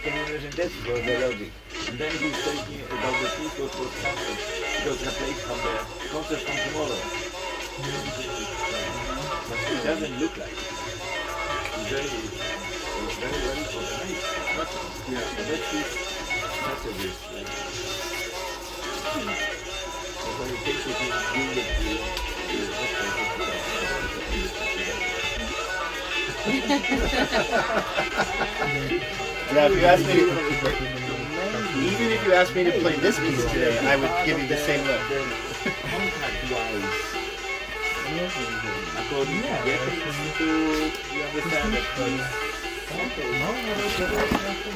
Can you imagine that was the logic? And then he's talking about the piece that was cancelled, because the place from the concert from tomorrow. But it doesn't look like it. It's very well organized. That's his messages. So he takes it in unit Yeah, if you asked me even if you asked me to play this piece today, I would give you the same look. According to Jeffries, you understand that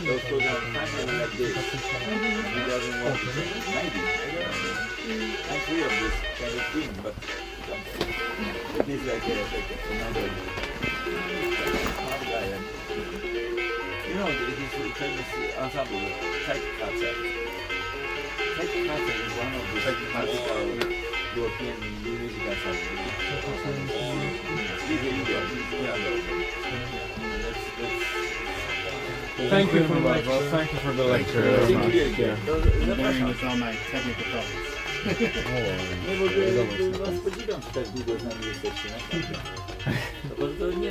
those programs finally like this. He doesn't want to change. Maybe, I don't know. I'm free of this kind of thing, but it is like another hard guy. You know, his famous ensemble, Kinesthesia. Kinesthesia is one of the classical European music ensembles. He's Indian. Thank you for the lecture. With all my technical problems. Nie, bo was podziwiam, że tak długo z nami jesteście, naprawdę.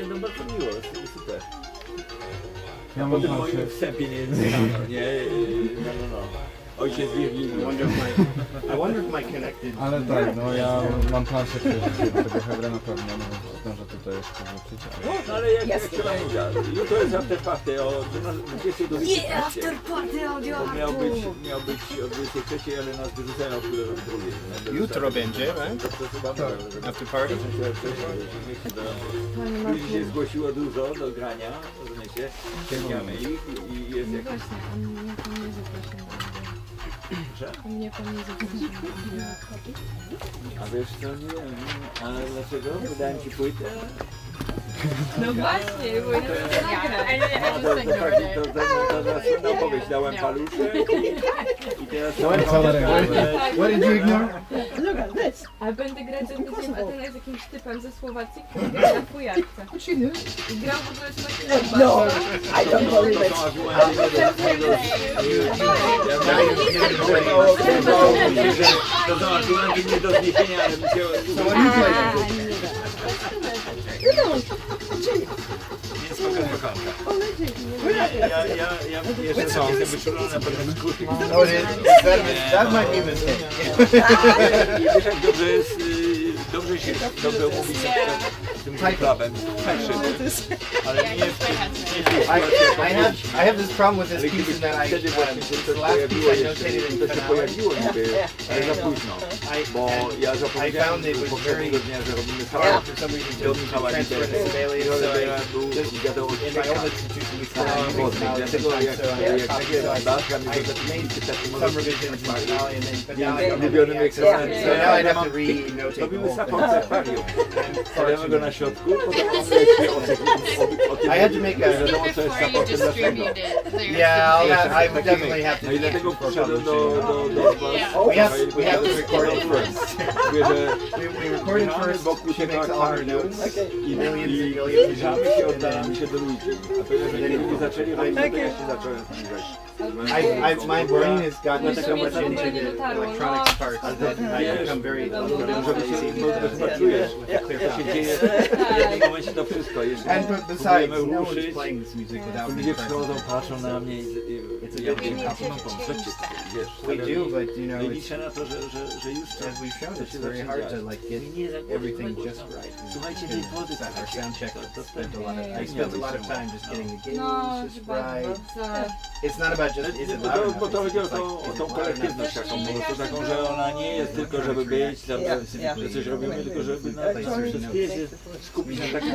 To bardzo miło, super. A potem moim wstępie nie. Ojciec Wirgin. I wonder if my connected. Ale tak, no ja mam planszę przejść do tego Hebra na pewno, no zdążę tutaj jeszcze wrócić. No ale jak trzeba mówić, jutro jest after party o 20 do 15. Yeah, after party audio. Miał być o 23, ale nas wyrzucają w drugiej. Jutro będzie, right? After party? Ludzi się zgłosiło dużo do grania, rozumiecie? Ciągniamy ich i jest jak... Właśnie, mnie pan nie zaprosił. A wiesz co, nie wiem, ale dlaczego? Wydałem ci płytę? No właśnie, bo ja to opowieść, dałem paluszek i teraz... What did you ignore? Look at this. A będę grać z Atenem z jakimś typem ze Słowacji, który gra na fujarce. I grał w ogóle z takim... No, I don't believe it. To są argumenty nie do zniesienia, ale mi się... Ja jeszcze jestem wyczulony na pewne skutki. That might be a mistake. I wiesz jak dobrze dobrze się dobrze umówić z tym klubem. Ale nie jest I have this problem with this piece that I wtedy właśnie the last piece I notated in to się pojawiło niby, ale za późno. Bo ja I zapowiedziałem found it was very poprzedniego dnia, że robimy hard kawałek. for some reason to transfer the Sibelius, so I just in my old institution we still have music knowledge sometimes, so I copied some revisions in Finale and then but now I don't have any access to it, so now I'd have to re-notate the Robimy whole sapą thing. akwarium. Stawiamy go na środku, potem o tym I had to make a wiadomo co jest Before you sapotem dlaczego. distribute it, there's yeah, I would definitely have to No i dlatego for przyszedłem publishing. do was. We have to record it first. Mówię, że We record it first, wokół she makes tego all her akwarium notes, i millions and millions of zbliżamy notes, się, and oddalamy then się do ludzi. A pewnie, że kiedy zaczęli robić, to ja się zacząłem zbliżać. my brain has gotten To so mnie much w ogóle into nie the dotarło. electronics parts that I become very lazy Chyba czujesz, co się dzieje w jednym momencie to wszystko. And besides, no one's playing this music without me Ludzie present. przychodzą, patrzą na mnie i ja mówię, wiesz, We do, but you know, nie it's, liczę na to, że już as we've shown, it's very hard to like get everything just right. Słuchajcie, Because tej wody that's our sound check. to I spent a lot of time just getting the gains No, just chyba right. za... It's not about just is it loud enough. Bo to chodzi It's o like, tą is it loud enough? kolektywność taką, po prostu taką, że ona nie jest tylko, żeby być, tam, że coś robimy, tylko żeby na wszystkie się skupić na takim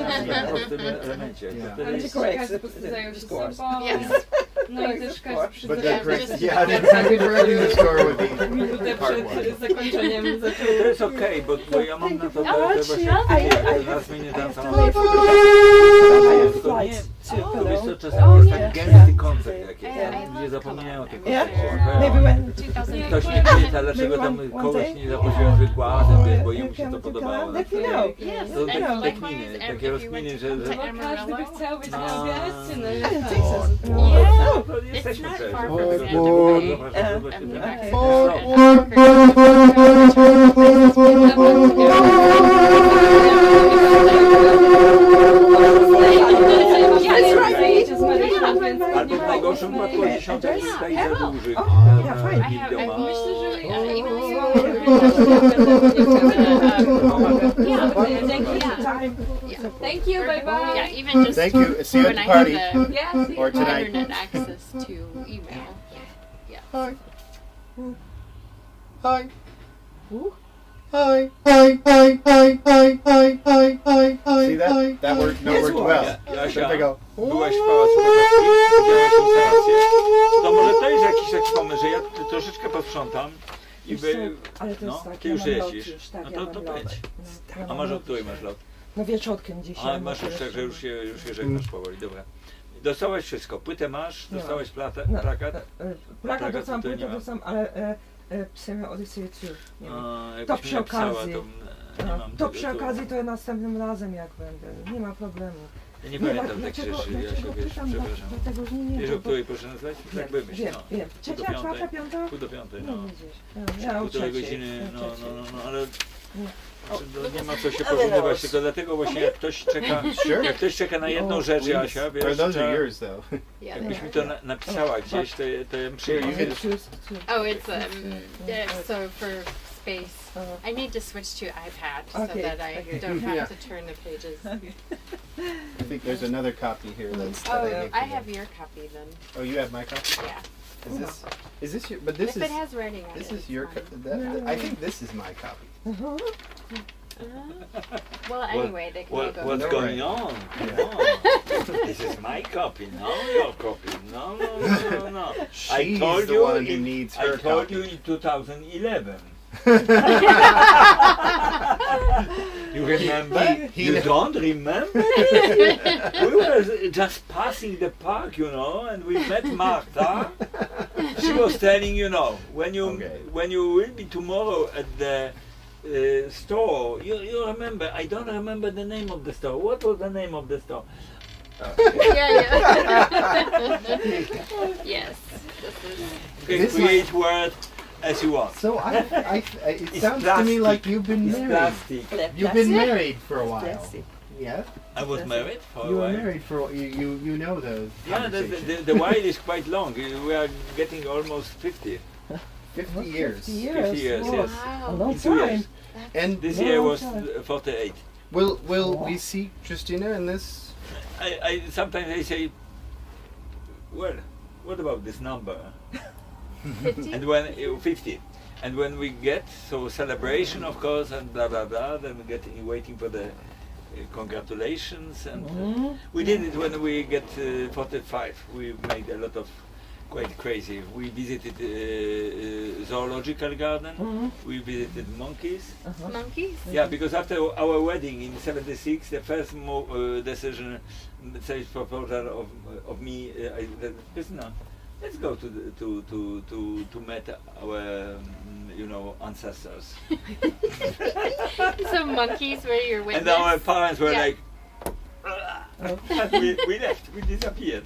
prostym elemencie. To Ale jest, każdy po prostu zajął się sobą. Yes. No i też każdy But przyzwyczaił the correct, just- yeah, the correcting the score would be minutę part one. przed zakończeniem zaczął. to jest okej, bo ja mam na to te właśnie na zmienię tam samą to wiesz co, czasami jest tak gęsty koncert jakiś, ludzie zapominają o tym koncercie. Ktoś nie pyta, dlaczego tam kogoś nie zaprosiłem wykładem, wiesz, bo jemu się to podobało. Yes, To and takie likewise, kminy, and takie if you rozkminy, went że to Bo każdy by Amarillo, chciał być No. na gwiazdce, no i yeah, to nie jesteśmy not przecież. far from Dlatego Angebritsy. zapraszam do I mean, Brazylii. Albo w najgorszym wypadku 10 minuta i za duży. Myślę, że Thank you, bye bye. yeah, even just Thank you. See you at when the I party. have the Yeah, see you. Or tonight. internet access to email. Yeah. Hi. Hi. Hi. Hi. Hi. Hi. Hi. Hi. Hi. Hi. Hi. See that? That worked. No, worked well. Jasia, There they go. byłaś w Pałacu Potockim, widziałaś instalację. To może to jest jakiś taki pomysł, że ja troszeczkę posprzątam i by... Ale to No, jest tak, ty ja już mam lot jeździsz. już, tak, No ja to mam to lot. być. No, ja A mam masz lot od której już. masz lot? No wieczorkiem dzisiaj. A masz już tak, że już się żegnasz powoli, dobra. Dostałaś wszystko, płytę masz, Nie dostałaś plakat? Plakat dostałam, to nie płytę ma. dostałam, ale pisałem Odyssey 2. Nie wiem. A, To jakbyś przy mi napisała, okazji. to nie mam To tego, przy okazji to ja następnym razem jak będę. Nie ma problemu. Ja nie pamiętam takich dlaczego- rzeczy, ja się dlaczego wiesz, pytam, przepraszam. Dlatego, że nie, Wiesz, o bo- której proszę nazwać? Wiem, Tak wymyśl, wiem, no. wiem. Pół do Trzecia, piątej. czwarta, piąta? Pół do piątej, No no. widzisz. Ja o Półtorej trzeciej. godziny, o no, trzeciej. ale Nie. nie ma co się porównywać, tylko dlatego właśnie jak ktoś czeka, Sure. jak ktoś czeka na jedną rzecz, Jasia, Or wiesz, those are trzeba, yours, though. Yeah. jakbyś mi to napisała gdzieś, to ja bym przyjechał. You can- Oh, it's yeah, so for space. I need to switch to iPad so Okay, that I okay. don't have Yeah. to turn the pages. I think there's another copy here that's. that Oh, I think I we have your copy then. Oh, you have my copy. Yeah. Is this your? But this If is. it has writing on This it. is your. I think this is my copy. Well, anyway, they can all go. What's No, going right. on? Come on. This is my copy, not your copy. No. I She's told the you one who in, needs I her told copy. you in 2011. You remember? He You kn- don't remember? We were just passing the park, and we met Martha. She was telling, when you Okay. when you will be tomorrow at the store, you remember? I don't remember the name of the store. What was the name of the store? Yeah. Yes. This is. You can This create word as you want. So it It's sounds to me plastic. like you've been It's married. plastic. You've been married for a while. Plastic. Yeah. I was married for You a were while. married for you know those. Yeah, the while is quite long. We are getting almost 50. 50 years. 50 years. 50 years, Wow. yes. A long In 2 years. time. And This year was 48. will we see Christina in this? I sometimes I say, well, what about this number? 50? And when 50, and when we get celebration, of course, and blah blah blah, then we get waiting for the congratulations, and we did it when we get 45. We made a lot of quite crazy. We visited zoological garden. We visited monkeys. Monkeys? Yeah, because after our wedding in '76, the first decision, the proposal of me, listen, let's go to meet our, ancestors. So monkeys were your witness? And our parents were Yeah. like, we left, we disappeared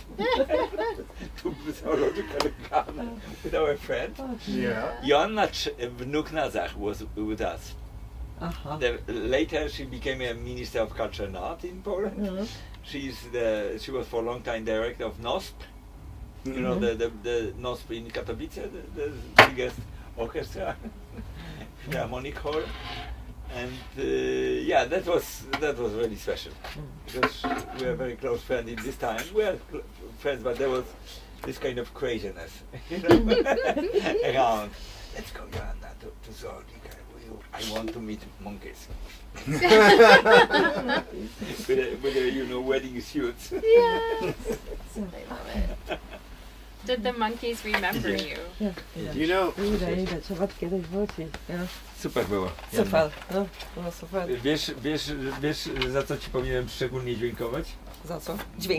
to the zoological garden with our friend. Yeah. Joanna Wnuk Nazach was with us. Later she became a Minister of Culture and Art in Poland. She was for a long time director of NOSP. You know the NOSP in Katowice, the biggest orchestra, harmonic hall. And that was really special because we were very close friends in this time. We are friends, but there was this kind of craziness, around. Let's go, Joanna, to zoological. I want to meet monkeys. with a wedding suits. Yes. I love it. Did the monkeys remember you? You know. Idę, trzeba kiedyś wrócić. Super było. Super, super. Wiesz, za co ci powinienem szczególnie dziękować? Za co?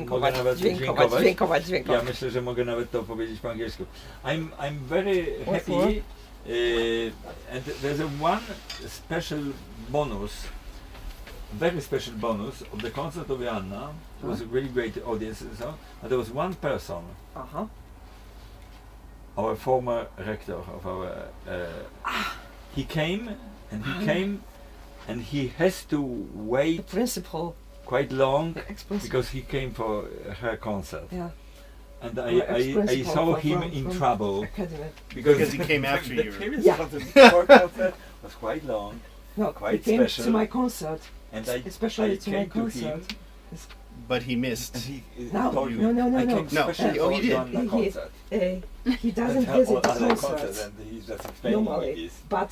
Mogę nawet dźwiękować. Dźwiękować. Ja myślę, że mogę nawet to powiedzieć po angielsku. I'm very happy and there's one special bonus, very special bonus of the concert of Joanna. It was a really great audience and so on. But there was one person, our former rector of our he came and he has to wait The principal. quite long The ex-principal. because he came for her concert. Yeah. And Our I ex-principal saw him from in trouble Academy. Because he came after the you. previous Yeah. concert was quite long, No, quite he came special. to my concert. and Especially I to came my to him, concert. But he missed. and he No, told no, me, no, I no. came No. specially Oh, he for did. Joanna He- concert. He doesn't And visit the other concert concerts, and he's just explaining normally, this. but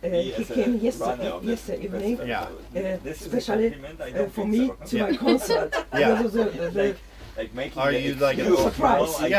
he as a came runner of the yesterday evening, festival. Yeah. This is a especially compliment, I don't for think me so. to my concert. Yeah. The Like making Are the you like excuse, surprised? you know, I Yeah.